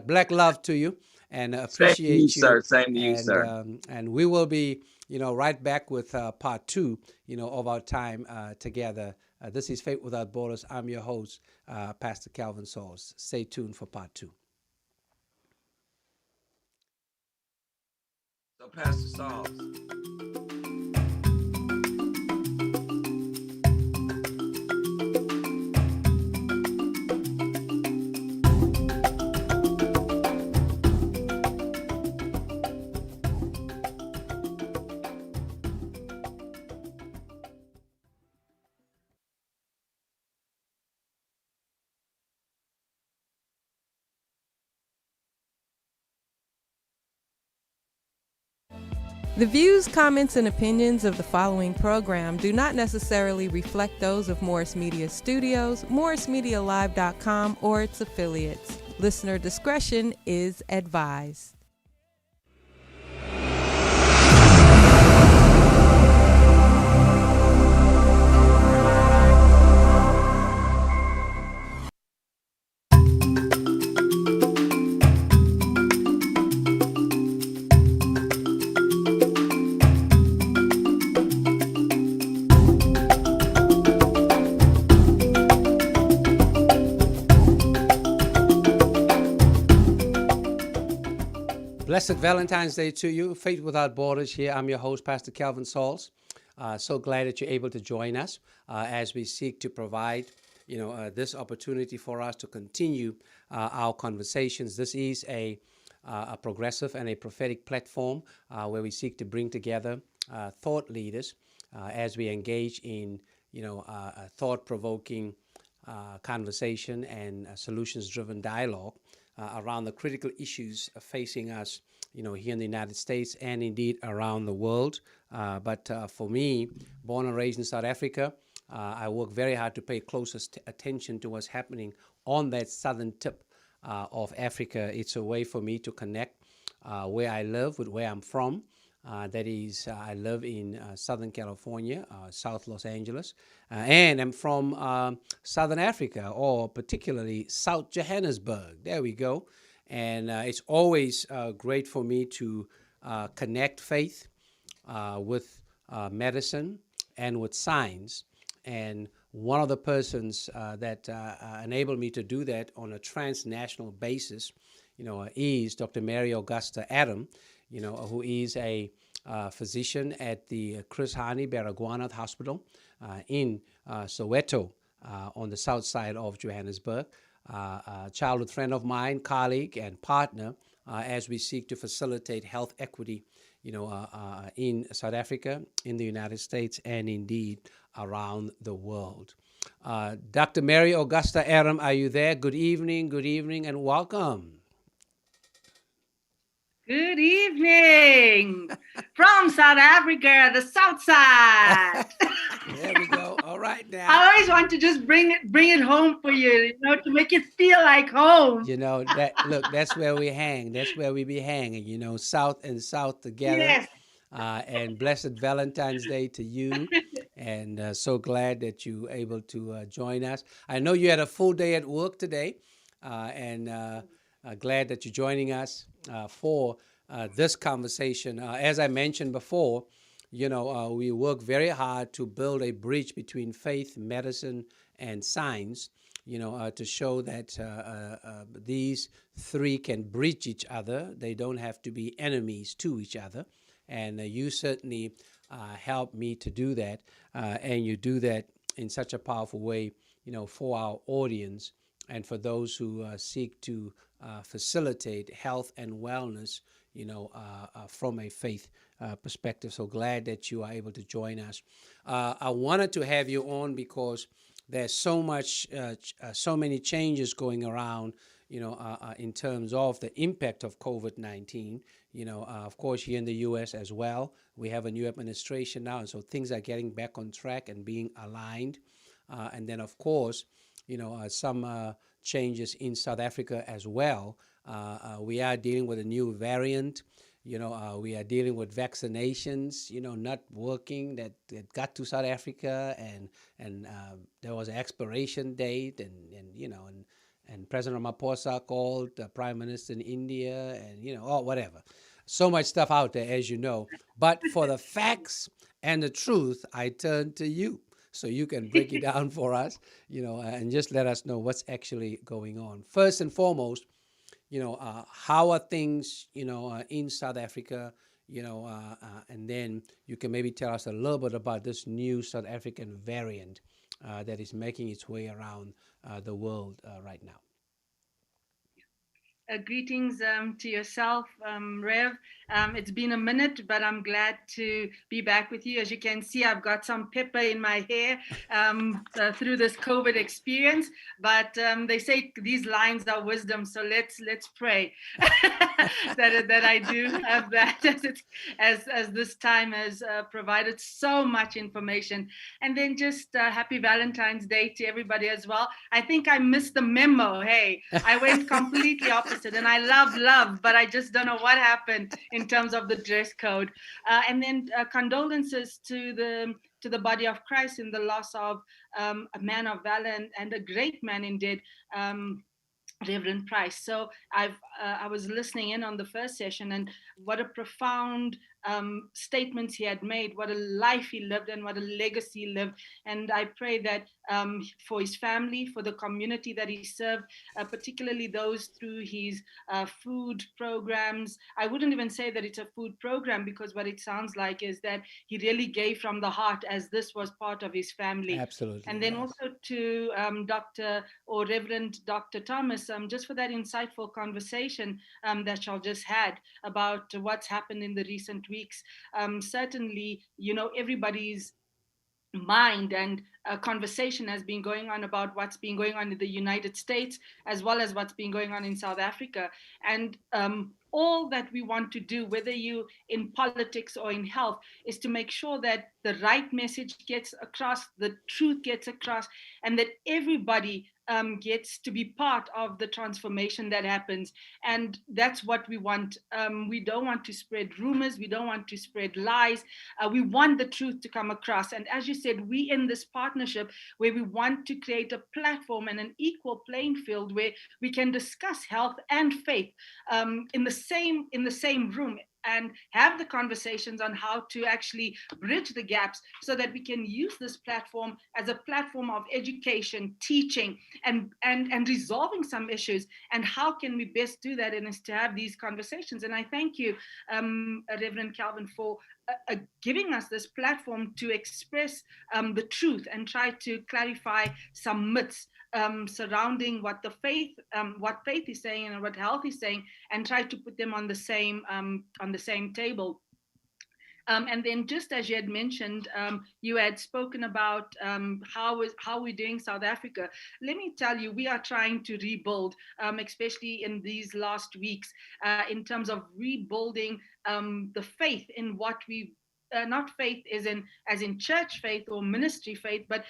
black love to you, and Same to you, appreciate you, sir. Same to you, sir. and we will be, right back with part two, of our time together. This is Faith Without Borders. I'm your host, Pastor Calvin Sauls. Stay tuned for part two. So, Pastor Sauls, The views, comments, and opinions of the following program do not necessarily reflect those of Morris Media Studios, MorrisMediaLive.com, or its affiliates. Listener discretion is advised. Blessed Valentine's Day to you. Faith Without Borders here. I'm your host, Pastor Calvin Sauls. So glad that you're able to join us as we seek to provide, this opportunity for us to continue our conversations. This is a progressive and a prophetic platform where we seek to bring together thought leaders as we engage in, a thought-provoking conversation and solutions-driven dialogue around the critical issues facing us, here in the United States and indeed around the world. But for me, born and raised in South Africa, I work very hard to pay closest attention to what's happening on that southern tip of Africa. It's a way for me to connect where I live with where I'm from. That is, I live in Southern California, South Los Angeles, and I'm from Southern Africa, or particularly South Johannesburg. There we go. And it's always great for me to connect faith with medicine and with science. And one of the persons that enabled me to do that on a transnational basis, is Dr. Mary Augusta Adam, who is a physician at the Hani Baragwanath Hospital in Soweto on the south side of Johannesburg. A childhood friend of mine, colleague, and partner as we seek to facilitate health equity, in South Africa, in the United States, and indeed around the world. Dr. Mary Augusta Adam, are you there? Good evening, and welcome. Good evening from South Africa, the South Side. There we go. All right now. I always want to just bring it home for you, to make it feel like home. That's where we hang. That's where we be hanging. South and South together. Yes. And blessed Valentine's Day to you. And so glad that you able to join us. I know you had a full day at work today, and glad that you're joining us for this conversation. As I mentioned before, we work very hard to build a bridge between faith, medicine, and science, to show that these three can bridge each other. They don't have to be enemies to each other. And you certainly help me to do that. And you do that in such a powerful way, for our audience and for those who seek to facilitate health and wellness, from a faith perspective. So glad that you are able to join us. I wanted to have you on because there's so many changes going around, in terms of the impact of COVID-19. Of course, here in the U.S. as well, we have a new administration now, and so things are getting back on track and being aligned. and then of course, some changes in South Africa as well. We are dealing with a new variant. We are dealing with vaccinations, not working that got to South Africa, and there was an expiration date, and President Ramaphosa called the Prime Minister in India, and whatever. So much stuff out there, as you know. But for the facts and the truth, I turn to you, so you can break it down for us, and just let us know what's actually going on. First and foremost, how are things, in South Africa, and then you can maybe tell us a little bit about this new South African variant that is making its way around the world right now. Greetings to yourself, Rev. It's been a minute, but I'm glad to be back with you. As you can see, I've got some pepper in my hair through this COVID experience. But they say these lines are wisdom, so let's pray that I do have that, as this time has provided so much information. And then just happy Valentine's Day to everybody as well. I think I missed the memo. Hey, I went completely opposite. And I love, but I just don't know what happened in terms of the dress code. And then condolences to the body of Christ in the loss of a man of valor and a great man indeed. Reverend Price. So I was listening in on the first session, and what a profound statements he had made, what a life he lived, and what a legacy he lived. And I pray that for his family, for the community that he served, particularly those through his food programs. I wouldn't even say that it's a food program, because what it sounds like is that he really gave from the heart, as this was part of his family. Absolutely. And then also to Dr. or Reverend Dr. Thomas, just for that insightful conversation that y'all just had about what's happened in the recent weeks. Certainly, everybody's mind and conversation has been going on about what's been going on in the United States, as well as what's been going on in South Africa. And all that we want to do, whether you in politics or in health, is to make sure that the right message gets across, the truth gets across, and that everybody gets to be part of the transformation that happens. And that's what we want. We don't want to spread rumors. We don't want to spread lies. We want the truth to come across. And as you said, we in this partnership where we want to create a platform and an equal playing field where we can discuss health and faith in the same room, and have the conversations on how to actually bridge the gaps, so that we can use this platform as a platform of education, teaching, and resolving some issues. And how can we best do that? And is to have these conversations. And I thank you, Reverend Calvin, for giving us this platform to express the truth and try to clarify some myths surrounding what faith is saying and what health is saying, and try to put them on the same table. And then, just as you had mentioned, you had spoken about how we're doing South Africa. Let me tell you, we are trying to rebuild, especially in these last weeks, in terms of rebuilding the faith in what we not faith as in church faith or ministry faith, but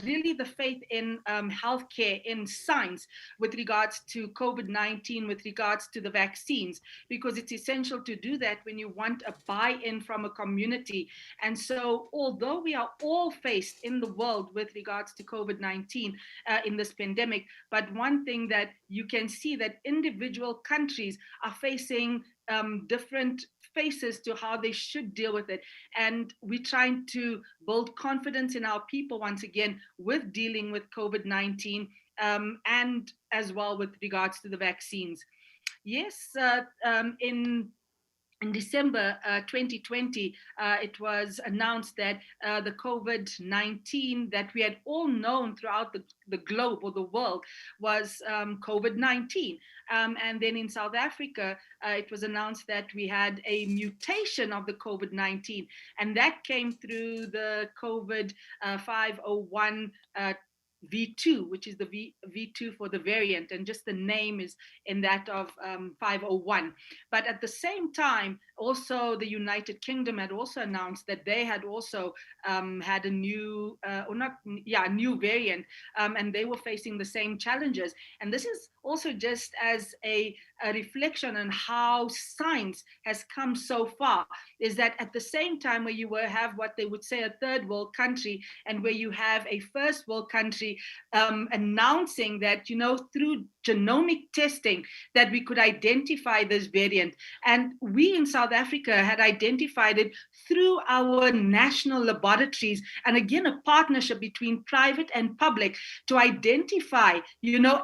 really the faith in healthcare, in science, with regards to COVID-19, with regards to the vaccines, because it's essential to do that when you want a buy-in from a community. And so, although we are all faced in the world with regards to COVID-19 in this pandemic, but one thing that you can see, that individual countries are facing different faces to how they should deal with it. And we're trying to build confidence in our people once again with dealing with COVID-19, and as well with regards to the vaccines. Yes, in December 2020, it was announced that the COVID-19 that we had all known throughout the globe or the world was COVID-19. And then in South Africa, it was announced that we had a mutation of the COVID-19, and that came through the COVID 501 V2, which is the V2 for the variant, and just the name is in that of 501. But at the same time, also the United Kingdom had also announced that they had also had a new, new variant, and they were facing the same challenges. And this is also just as a reflection on how science has come so far, is that at the same time where you have what they would say a third world country, and where you have a first world country announcing that, through genomic testing, that we could identify this variant. And we in South Africa had identified it through our national laboratories, and again, a partnership between private and public to identify,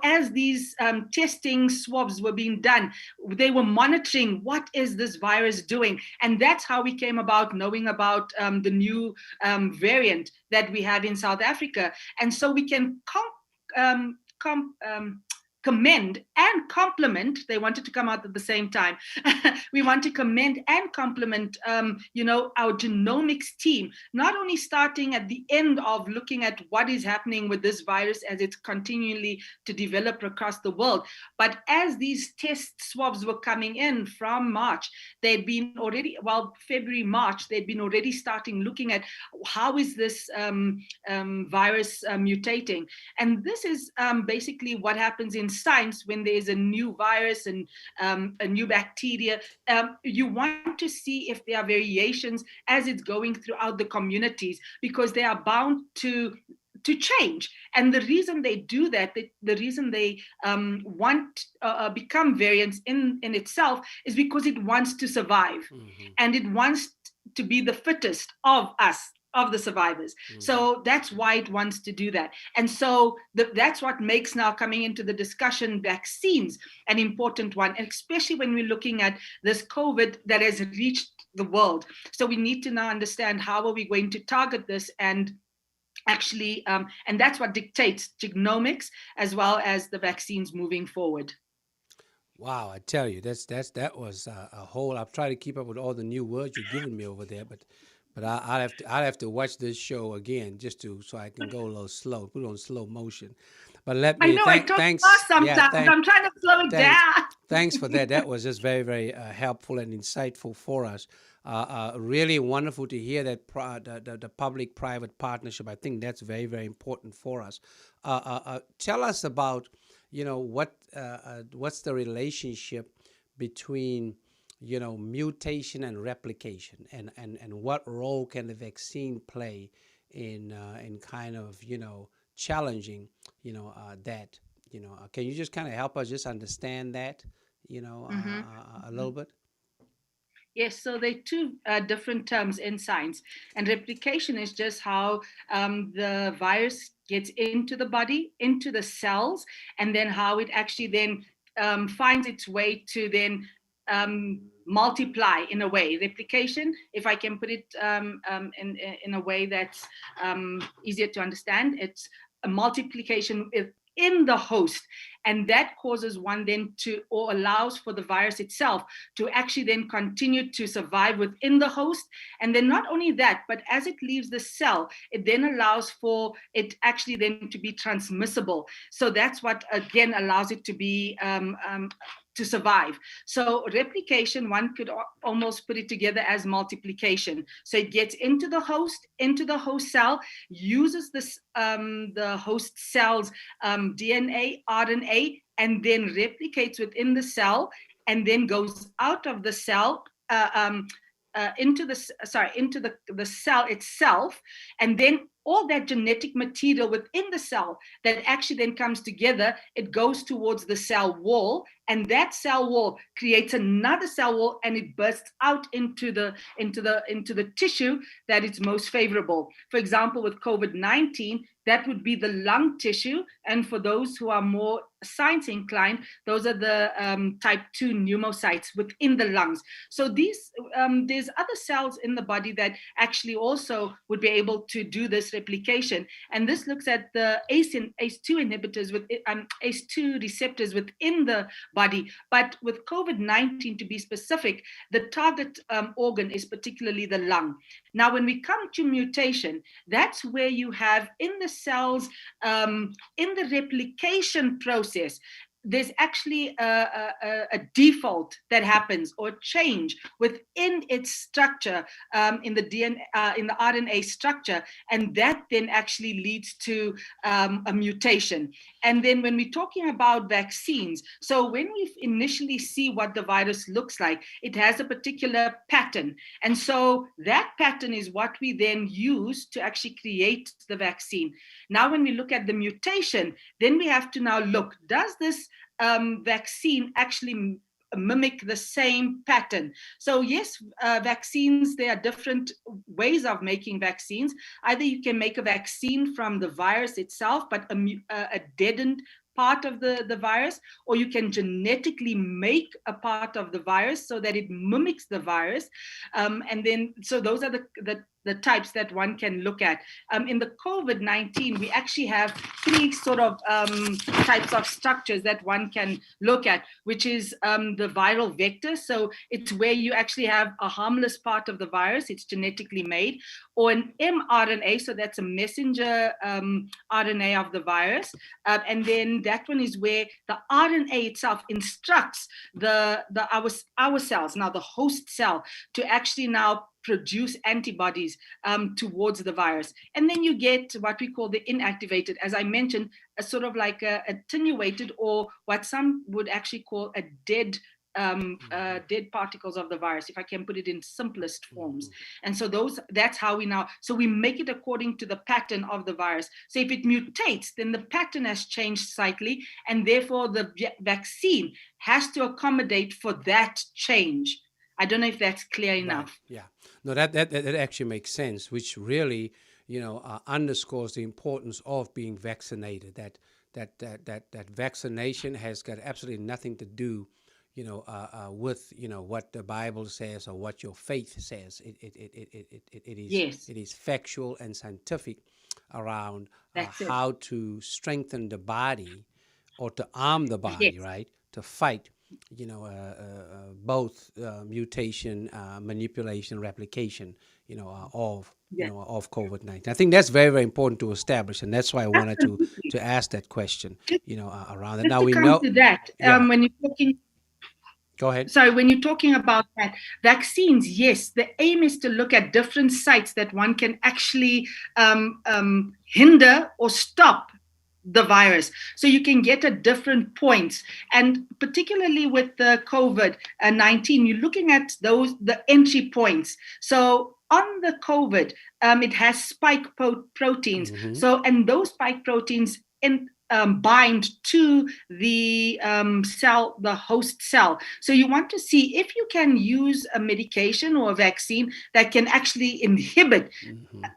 as these testing swabs were being done, they were monitoring what is this virus doing. And that's how we came about knowing about the new variant that we have in South Africa. And so we can commend and compliment. They wanted to come out at the same time. We want to commend and compliment, our genomics team, not only starting at the end of looking at what is happening with this virus as it's continually to develop across the world, but as these test swabs were coming in from March, they'd been already, February, March, they'd been already starting looking at how is this virus mutating. And this is basically what happens in science when there's a new virus and a new bacteria. You want to see if there are variations as it's going throughout the communities, because they are bound to change. And the reason they do that, the reason they want become variants in itself, is because it wants to survive. Mm-hmm. And it wants to be the fittest of us, of the survivors. Mm-hmm. So that's why it wants to do that. And so that's what makes now coming into the discussion vaccines an important one, especially when we're looking at this COVID that has reached the world. So we need to now understand how are we going to target this, and actually, and that's what dictates genomics as well as the vaccines moving forward. Wow, I tell you, that was a whole. I've tried to keep up with all the new words you're giving me over there, but I'll have to watch this show again just so I can go a little slow, put it on slow motion. But let me thanks. Sometimes I'm trying to slow it down. Thanks for that. That was just very, very helpful and insightful for us. Really wonderful to hear that the public-private partnership. I think that's very, very important for us. Tell us about, what's the relationship between, mutation and replication, and what role can the vaccine play in kind of, challenging, that, can you just kind of help us just understand that, a little bit? Yes, so they're two different terms in science. And replication is just how the virus gets into the body, into the cells, and then how it actually then finds its way to then multiply in a way. Replication, if I can put it in a way that's easier to understand, it's a multiplication in the host, and that causes one then to, or allows for the virus itself to actually then continue to survive within the host. And then not only that, but as it leaves the cell, it then allows for it actually then to be transmissible. So that's what again allows it to be to survive. So replication, one could almost put it together as multiplication. So it gets into the host cell, uses this the host cell's DNA, RNA, and then replicates within the cell, and then goes out of the cell into the cell itself, and then all that genetic material within the cell that actually then comes together, it goes towards the cell wall, and that cell wall creates another cell wall, and it bursts out into the tissue that is most favorable. For example, with COVID-19, that would be the lung tissue, and for those who are more science inclined, those are the type 2 pneumocytes within the lungs. So these there's other cells in the body that actually also would be able to do this replication, and this looks at the ACE2 inhibitors with ACE2 receptors within the body. But with COVID-19, to be specific, the target organ is particularly the lung. Now, when we come to mutation, that's where you have in the cells, in the replication process, there's actually a default that happens or change within its structure, in the DNA, in the RNA structure, and that then actually leads to a mutation. And then when we're talking about vaccines, so when we initially see what the virus looks like, it has a particular pattern, and so that pattern is what we then use to actually create the vaccine. Now, when we look at the mutation, then we have to now look, does this vaccine actually mimic the same pattern? So yes, vaccines, there are different ways of making vaccines. Either you can make a vaccine from the virus itself, but a deadened part of the virus, or you can genetically make a part of the virus so that it mimics the virus. And then, so those are the types that one can look at. In the COVID-19, we actually have three sort of types of structures that one can look at, which is the viral vector. So it's where you actually have a harmless part of the virus, it's genetically made, or an mRNA, so that's a messenger RNA of the virus. And then that one is where the RNA itself instructs our cells, now the host cell, to actually now produce antibodies towards the virus. And then you get what we call the inactivated, as I mentioned, a sort of like a attenuated, or what some would actually call a dead particles of the virus, if I can put it in simplest forms. And so that's how so we make it according to the pattern of the virus. So if it mutates, then the pattern has changed slightly, and therefore the vaccine has to accommodate for that change. I don't know if that's clear enough. Yeah. No, that actually makes sense, which really, underscores the importance of being vaccinated. That vaccination has got absolutely nothing to do, with what the Bible says or what your faith says. It is factual and scientific around how to strengthen the body or to arm the body, right, to fight both mutation, manipulation, replication, of COVID-19. I think that's very, very important to establish, and that's why I wanted to ask that question, around it. Now we know to that. When you're talking. Go ahead. Sorry, when you're talking about that, vaccines, yes, the aim is to look at different sites that one can actually hinder or stop the virus. So you can get at different points. And particularly with the COVID-19, you're looking at the entry points. So on the COVID, it has spike proteins. Mm-hmm. So, and those spike proteins bind to the cell, the host cell. So you want to see if you can use a medication or a vaccine that can actually inhibit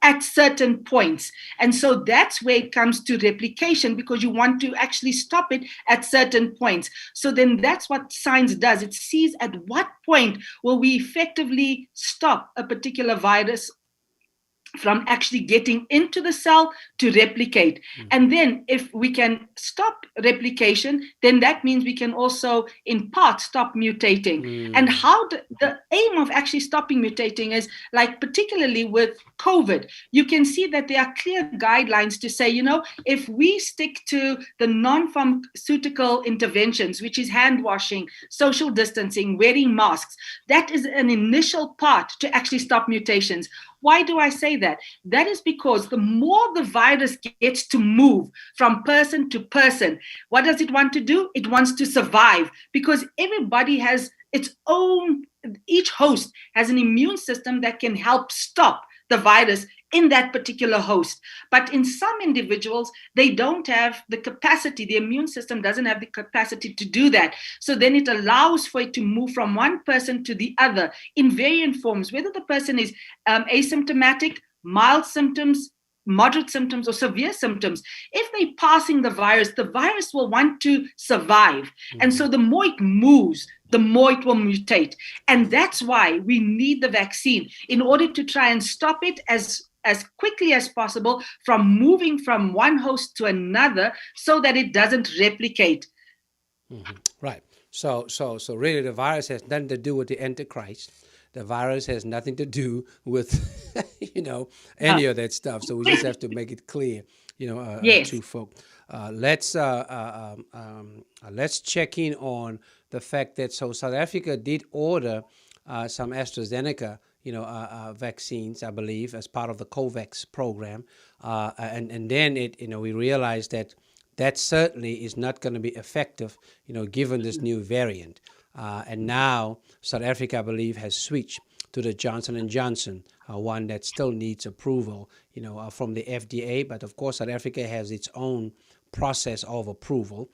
at certain points. And so that's where it comes to replication, because you want to actually stop it at certain points. So then that's what science does. It sees at what point will we effectively stop a particular virus from actually getting into the cell to replicate. And then if we can stop replication, then that means we can also in part stop mutating. And how the aim of actually stopping mutating is, like particularly with COVID, you can see that there are clear guidelines to say, if we stick to the non-pharmaceutical interventions, which is hand washing, social distancing, wearing masks, that is an initial part to actually stop mutations. Why do I say that? That is because the more the virus gets to move from person to person, what does it want to do? It wants to survive, because everybody has its own, each host has an immune system that can help stop the virus in that particular host. But in some individuals, they don't have the capacity, the immune system doesn't have the capacity to do that. So then it allows for it to move from one person to the other in variant forms, whether the person is asymptomatic, mild symptoms, moderate symptoms, or severe symptoms. If they're passing the virus will want to survive. And so the more it moves, the more it will mutate. And that's why we need the vaccine in order to try and stop it as quickly as possible from moving from one host to another, so that it doesn't replicate. Right. So really the virus has nothing to do with the Antichrist. The virus has nothing to do with, any of that stuff. So we just have to make it clear. Yes. to folk. Let's check in on the fact that South Africa did order some AstraZeneca, vaccines, I believe, as part of the COVAX program, and then we realized that certainly is not going to be effective, given this new variant. And now South Africa, I believe, has switched to the Johnson and Johnson, one that still needs approval, from the FDA. But of course, South Africa has its own process of approval,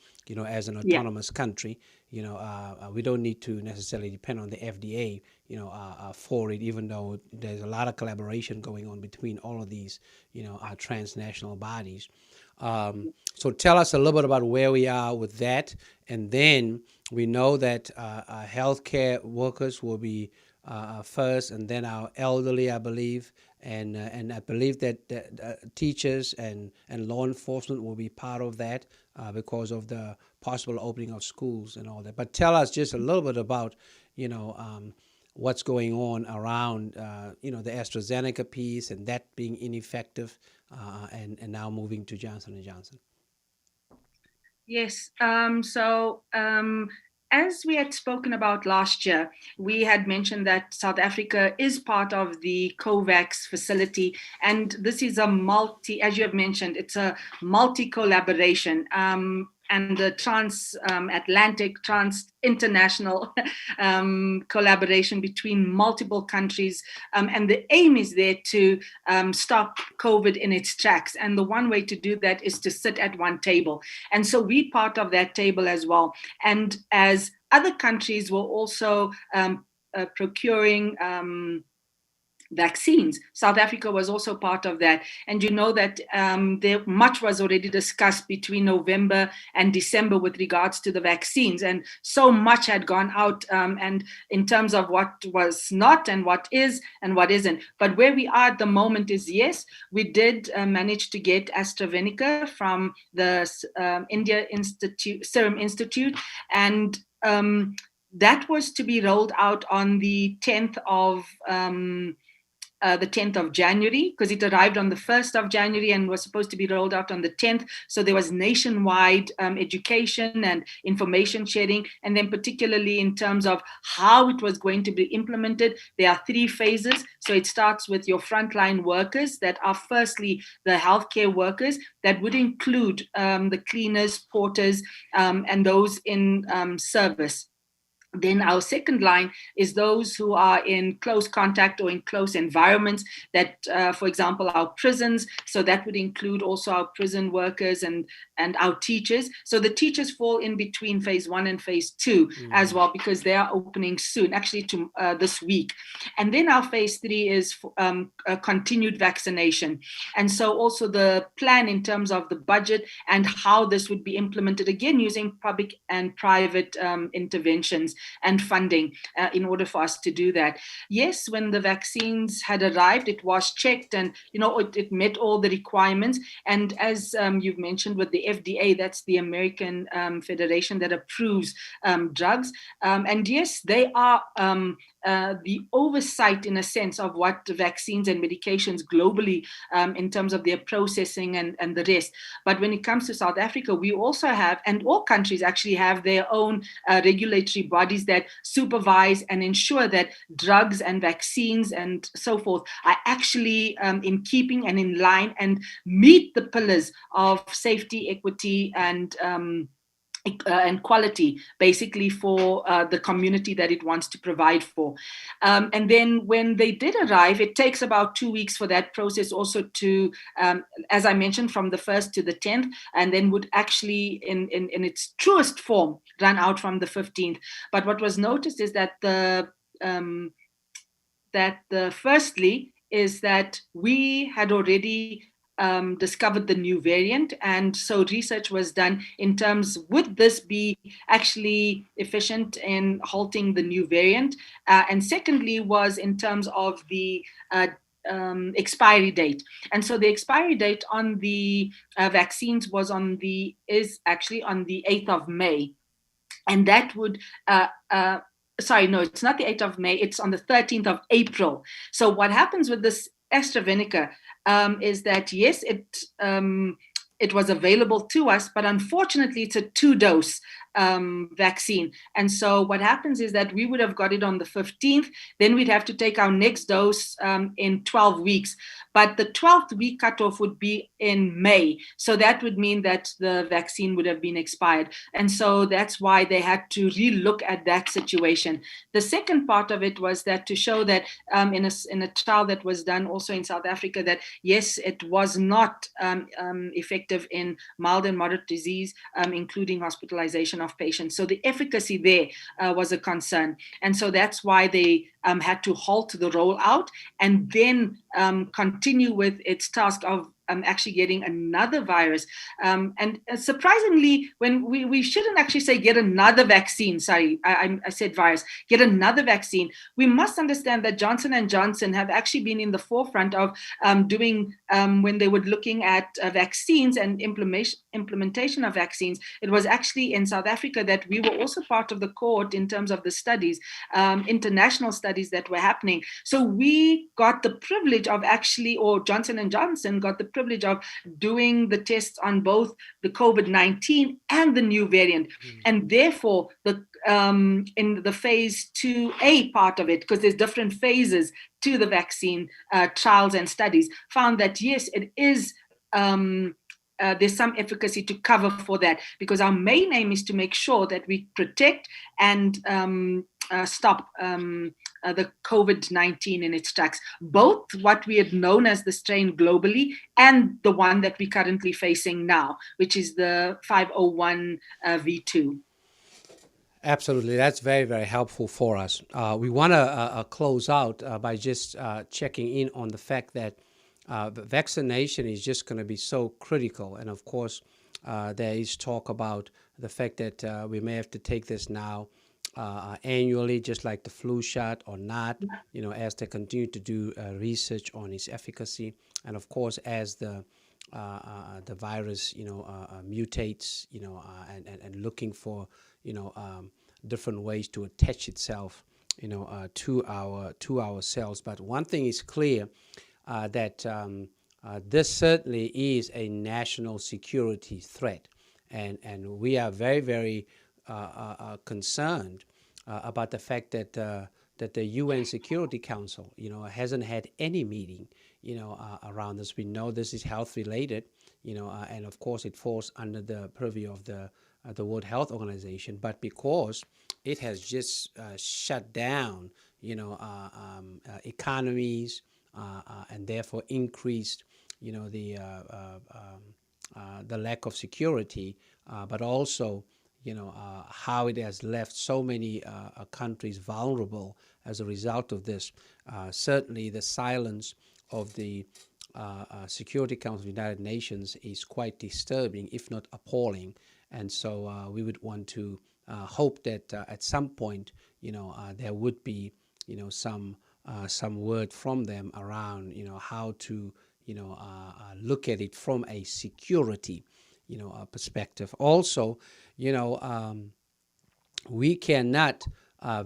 as an autonomous country. We don't need to necessarily depend on the FDA, for it, even though there's a lot of collaboration going on between all of these, transnational bodies. So tell us a little bit about where we are with that. And then we know that healthcare workers will be first, and then our elderly, I believe. And I believe that teachers and law enforcement will be part of that because of the possible opening of schools and all that. But tell us just a little bit about, what's going on around, the AstraZeneca piece and that being ineffective, and now moving to Johnson & Johnson. Yes. As we had spoken about last year, we had mentioned that South Africa is part of the COVAX facility. And this is as you have mentioned, it's a multi-collaboration. And the trans-Atlantic, trans-international collaboration between multiple countries. And the aim is there to stop COVID in its tracks. And the one way to do that is to sit at one table. And so we're part of that table as well. And as other countries were also procuring vaccines, South Africa was also part of that. And you know that there much was already discussed between November and December with regards to the vaccines, and so much had gone out, and in terms of what was not and what is and what isn't. But where we are at the moment is, yes, we did manage to get AstraZeneca from the India Serum Institute, and that was to be rolled out on the 10th of January, because it arrived on the 1st of January and was supposed to be rolled out on the 10th. So there was nationwide education and information sharing. And then particularly in terms of how it was going to be implemented, there are 3 phases. So it starts with your frontline workers that are firstly the healthcare workers that would include the cleaners, porters, and those in service. Then our second line is those who are in close contact or in close environments that, for example, our prisons. So that would include also our prison workers and our teachers. So the teachers fall in between phase 1 and phase 2 as well, because they are opening soon, actually this week. And then our phase 3 is a continued vaccination. And so also the plan in terms of the budget and how this would be implemented, again, using public and private interventions and funding in order for us to do that. Yes, when the vaccines had arrived, it was checked and it met all the requirements. And as you've mentioned with the FDA, that's the American Federation that approves drugs. And yes, they are the oversight in a sense of what vaccines and medications globally in terms of their processing and the rest. But when it comes to South Africa, we also have, and all countries actually have their own regulatory bodies that supervise and ensure that drugs and vaccines and so forth are actually in keeping and in line and meet the pillars of safety, equity, and quality, basically, for the community that it wants to provide for. And then when they did arrive, it takes about 2 weeks for that process also to, as I mentioned, from the 1st to the 10th, and then would actually, in its truest form, run out from the 15th. But what was noticed is that firstly is that we had already discovered the new variant. And so research was done in terms, would this be actually efficient in halting the new variant? And secondly was in terms of the expiry date. And so the expiry date on the vaccines is actually on the 8th of May. And that would, sorry, no, it's not the 8th of May, it's on the 13th of April. So what happens with this AstraZeneca is that, yes, it it was available to us, but unfortunately, it's a 2-dose vaccine. And so what happens is that we would have got it on the 15th, then we'd have to take our next dose in 12 weeks. But the 12th week cutoff would be in May. So that would mean that the vaccine would have been expired. And so that's why they had to relook at that situation. The second part of it was that to show that in a trial that was done also in South Africa, that yes, it was not effective in mild and moderate disease, including hospitalization of patients. So the efficacy there was a concern. And so that's why they had to halt the rollout and then continue with its task of actually getting another virus. And surprisingly, when we shouldn't actually say get another vaccine, sorry, I said virus, get another vaccine. We must understand that Johnson & Johnson have actually been in the forefront of doing, when they were looking at vaccines and implementation of vaccines, it was actually in South Africa that we were also part of the cohort in terms of the studies, international studies that were happening. So we got the privilege of actually, or Johnson & Johnson got the privilege of doing the tests on both the COVID-19 and the new variant. And therefore, in the phase 2A part of it, because there's different phases to the vaccine trials and studies, found that yes, it is there's some efficacy to cover for that, because our main aim is to make sure that we protect and stop the COVID-19 in its tracks, both what we had known as the strain globally and the one that we're currently facing now, which is the 501 V2. Absolutely. That's very, very helpful for us. We want to close out by just checking in on the fact that vaccination is just going to be so critical. And of course, there is talk about the fact that we may have to take this now annually, just like the flu shot, or not, as they continue to do research on its efficacy. And of course, as the virus, mutates, and looking for, different ways to attach itself, to our cells. But one thing is clear, that this certainly is a national security threat, and we are very, very concerned about the fact that the UN Security Council, hasn't had any meeting, around this. We know this is health related, and of course it falls under the purview of the World Health Organization. But because it has just shut down, economies, and therefore increased, the lack of security, but also, how it has left so many countries vulnerable as a result of this. Certainly, the silence of the Security Council of the United Nations is quite disturbing, if not appalling. And so we would want to hope that at some point, there would be, some word from them around, how to, look at it from a security, perspective. Also, we cannot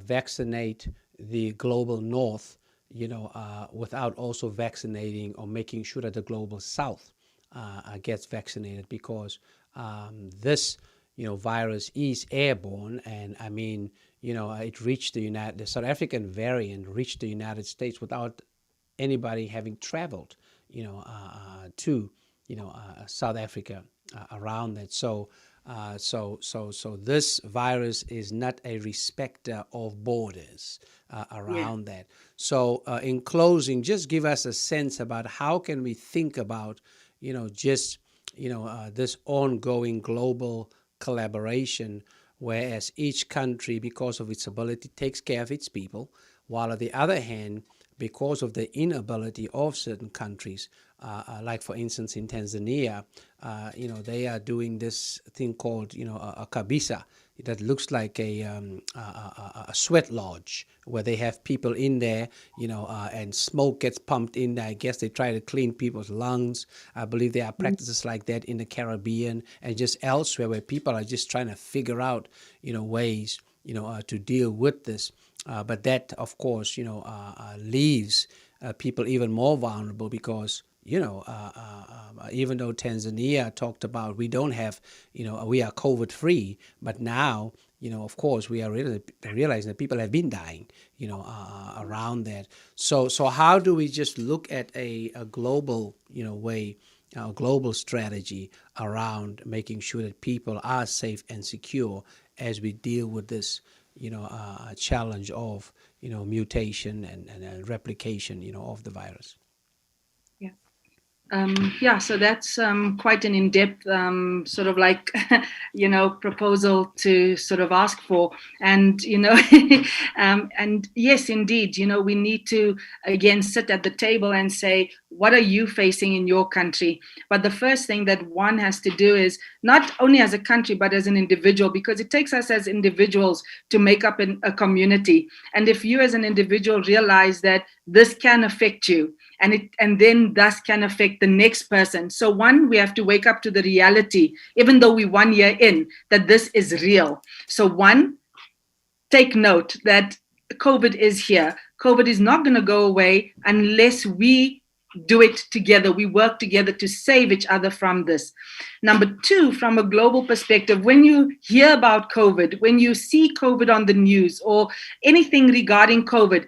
vaccinate the global north, without also vaccinating or making sure that the global south gets vaccinated, because this, virus is airborne. And I mean, it reached the South African variant reached the United States without anybody having traveled, to, South Africa around that. So this virus is not a respecter of borders around that. So in closing, just give us a sense about how can we think about, just, this ongoing global collaboration, whereas each country, because of its ability, takes care of its people, while on the other hand, because of the inability of certain countries, like for instance in Tanzania, they are doing this thing called, a kabisa, that looks like a sweat lodge, where they have people in there, and smoke gets pumped in there. I guess they try to clean people's lungs. I believe there are practices like that in the Caribbean and just elsewhere, where people are just trying to figure out, ways, to deal with this. But that, of course, leaves people even more vulnerable, because even though Tanzania talked about we don't have, we are COVID free, but now, of course, we are realizing that people have been dying, around that. So how do we just look at a global, way, a global strategy around making sure that people are safe and secure as we deal with this, challenge of, mutation and replication, of the virus? So that's quite an in-depth sort of like, proposal to sort of ask for. And, and yes, indeed, we need to, again, sit at the table and say, what are you facing in your country? But the first thing that one has to do is not only as a country, but as an individual, because it takes us as individuals to make up a community. And if you as an individual realize that this can affect you, and then thus can affect the next person. So one, we have to wake up to the reality, even though we're 1 year in, that this is real. So one, take note that COVID is here. COVID is not going to go away unless we do it together. We work together to save each other from this. Number two, from a global perspective, when you hear about COVID, when you see COVID on the news or anything regarding COVID,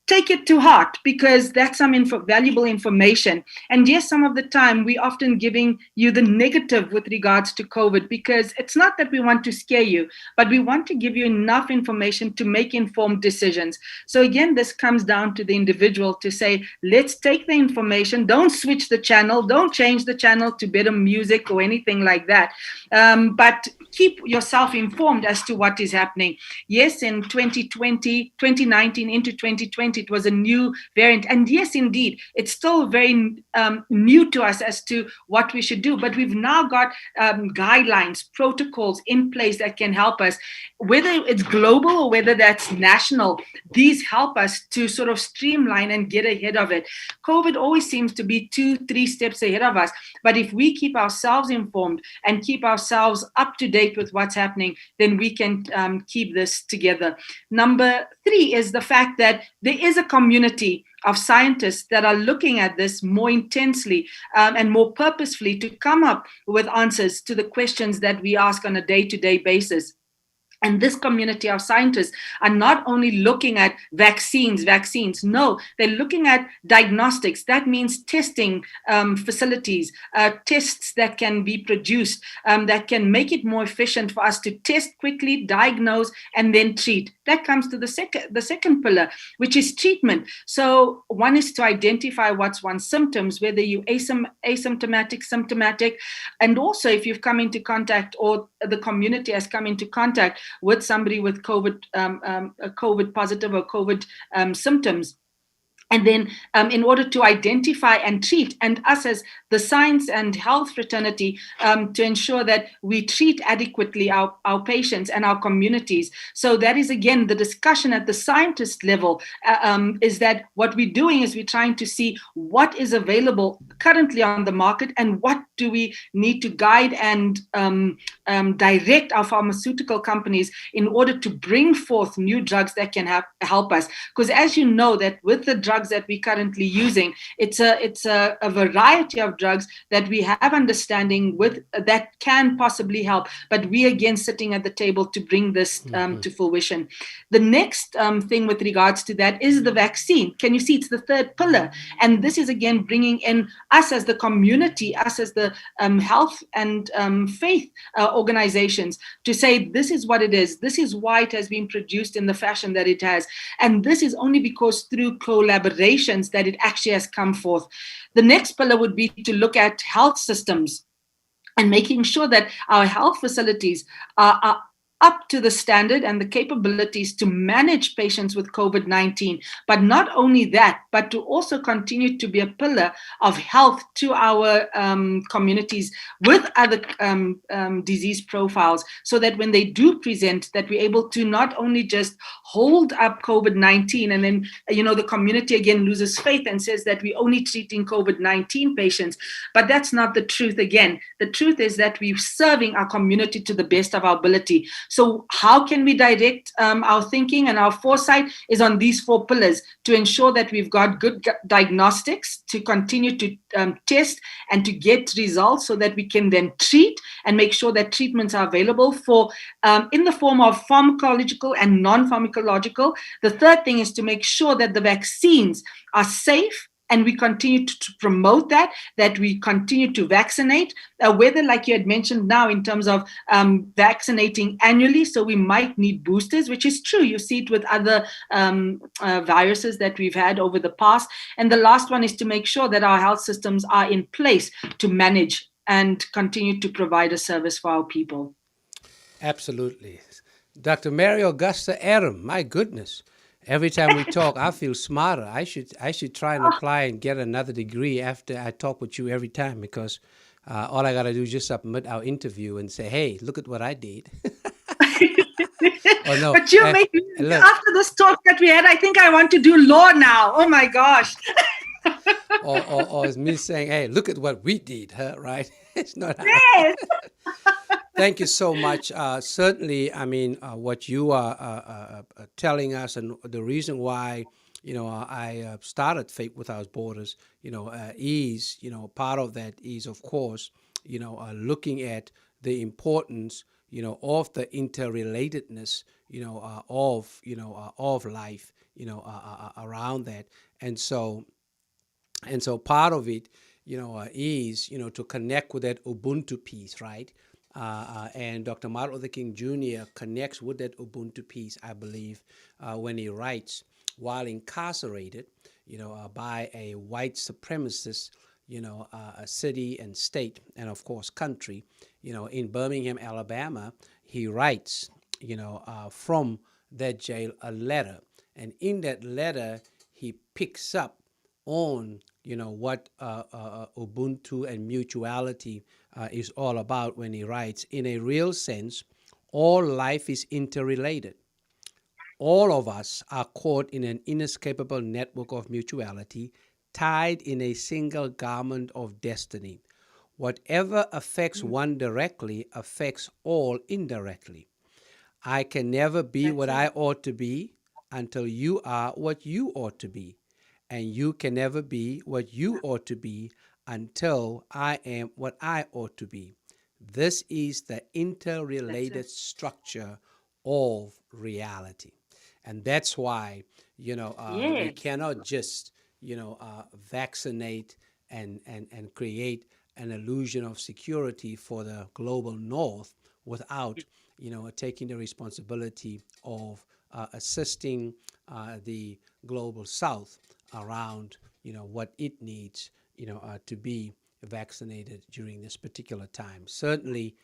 take it to heart, because that's some valuable information. And yes, some of the time we often giving you the negative with regards to COVID, because it's not that we want to scare you, but we want to give you enough information to make informed decisions. So again, this comes down to the individual to say, let's take the information, don't switch the channel, don't change the channel to better music or anything like that. But keep yourself informed as to what is happening. Yes, in 2020, 2019 into 2020, it was a new variant. And yes, indeed, it's still very new to us as to what we should do. But we've now got guidelines, protocols in place that can help us, whether it's global or whether that's national. These help us to sort of streamline and get ahead of it. COVID always seems to be 2-3 steps ahead of us. But if we keep ourselves informed and keep ourselves up to date with what's happening, then we can keep this together. Number 3 is the fact that there is a community of scientists that are looking at this more intensely and more purposefully to come up with answers to the questions that we ask on a day-to-day basis. And this community of scientists are not only looking at vaccines. No, they're looking at diagnostics. That means testing facilities, tests that can be produced, that can make it more efficient for us to test quickly, diagnose, and then treat. That comes to the second pillar, which is treatment. So one is to identify what's one's symptoms, whether you're asymptomatic, symptomatic, and also if you've come into contact or the community has come into contact with somebody with COVID, COVID positive or COVID symptoms. And then in order to identify and treat, and us as the science and health fraternity, to ensure that we treat adequately our patients and our communities. So that is, again, the discussion at the scientist level, is that what we're doing is we're trying to see what is available currently on the market and what do we need to guide and direct our pharmaceutical companies in order to bring forth new drugs that can help us. Because as you know, that with the drugs that we're currently using, it's a variety of drugs that we have understanding with that can possibly help, but we again sitting at the table to bring this to fruition. The next thing with regards to that is the vaccine. Can you see it's the third pillar? And this is again bringing in us as the community, us as the health and faith organizations to say this is what it is, this is why it has been produced in the fashion that it has, and this is only because through collaborations that it actually has come forth. The next pillar would be to look at health systems and making sure that our health facilities are up to the standard and the capabilities to manage patients with COVID-19. But not only that, but to also continue to be a pillar of health to our communities with other disease profiles, so that when they do present, that we're able to not only just hold up COVID-19 and then, the community again loses faith and says that we're only treating COVID-19 patients. But that's not the truth again. The truth is that we're serving our community to the best of our ability. So how can we direct our thinking and our foresight is on these 4 pillars to ensure that we've got good diagnostics, to continue to test and to get results so that we can then treat and make sure that treatments are available for in the form of pharmacological and non-pharmacological. The third thing is to make sure that the vaccines are safe, and we continue to promote that we continue to vaccinate, whether, like you had mentioned now, in terms of vaccinating annually. So we might need boosters, which is true. You see it with other viruses that we've had over the past. And the last one is to make sure that our health systems are in place to manage and continue to provide a service for our people. Absolutely. Dr. Mary Augusta Adam, my goodness. Every time we talk, I feel smarter. I should try and apply and get another degree after I talk with you every time, because all I got to do is just submit our interview and say, hey, look at what I did. Oh, no. But you make me, after this talk that we had, I think I want to do law now. Oh, my gosh. or it's me saying, hey, look at what we did, huh? Right? It's not. Yes. Thank you so much. Certainly, I mean, what you are telling us, and the reason why, I started Faith Without Borders, is, part of that is, of course, looking at the importance, of the interrelatedness, of life, around that. And so part of it, is, to connect with that Ubuntu piece, right? And Dr. Martin Luther King Jr. connects with that Ubuntu piece, I believe, when he writes, while incarcerated, by a white supremacist, a city and state, and of course country, in Birmingham, Alabama, he writes, from that jail a letter. And in that letter, he picks up on, what Ubuntu and mutuality is all about when he writes, in a real sense, all life is interrelated. All of us are caught in an inescapable network of mutuality, tied in a single garment of destiny. Whatever affects one directly affects all indirectly. I can never be what I ought to be until you are what you ought to be. And you can never be what you ought to be until I am what I ought to be. This is the interrelated structure of reality. And that's why, we cannot just, vaccinate and create an illusion of security for the global north without, taking the responsibility of assisting the global south around, what it needs, to be vaccinated during this particular time. Certainly,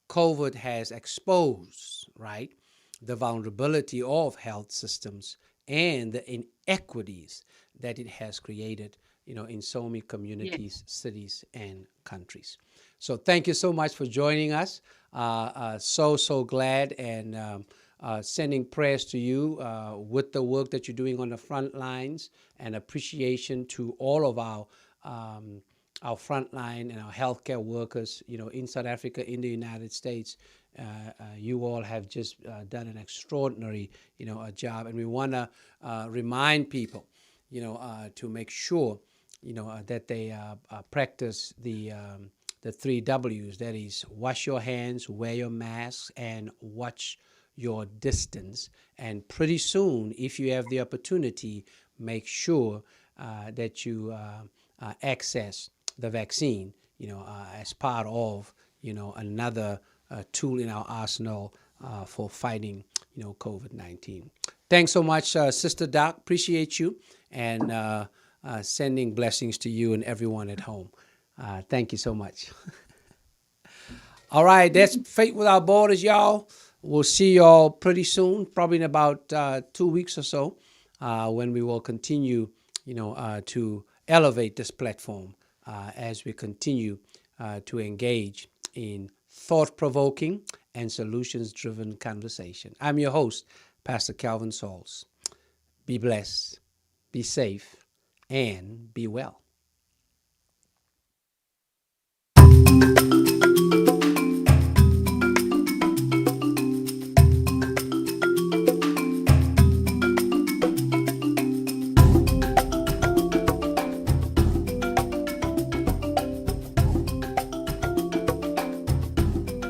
COVID has exposed, right, the vulnerability of health systems and the inequities that it has created, in so many communities, cities, and countries. So thank you so much for joining us. So glad, and sending prayers to you with the work that you're doing on the front lines, and appreciation to all of our frontline and our healthcare workers, in South Africa, in the United States. You all have just done an extraordinary, job, and we want to remind people, to make sure, that they practice the 3 W's. That is, wash your hands, wear your masks, and watch your distance. And pretty soon, if you have the opportunity, make sure that you access the vaccine, as part of, another tool in our arsenal for fighting, COVID-19. Thanks so much, Sister Doc. Appreciate you, and sending blessings to you and everyone at home. Thank you so much. All right, that's Faith Without Borders, y'all. We'll see y'all pretty soon, probably in about 2 weeks or so, when we will continue, to elevate this platform as we continue to engage in thought-provoking and solutions-driven conversation. I'm your host, Pastor Calvin Sauls. Be blessed, be safe, and be well.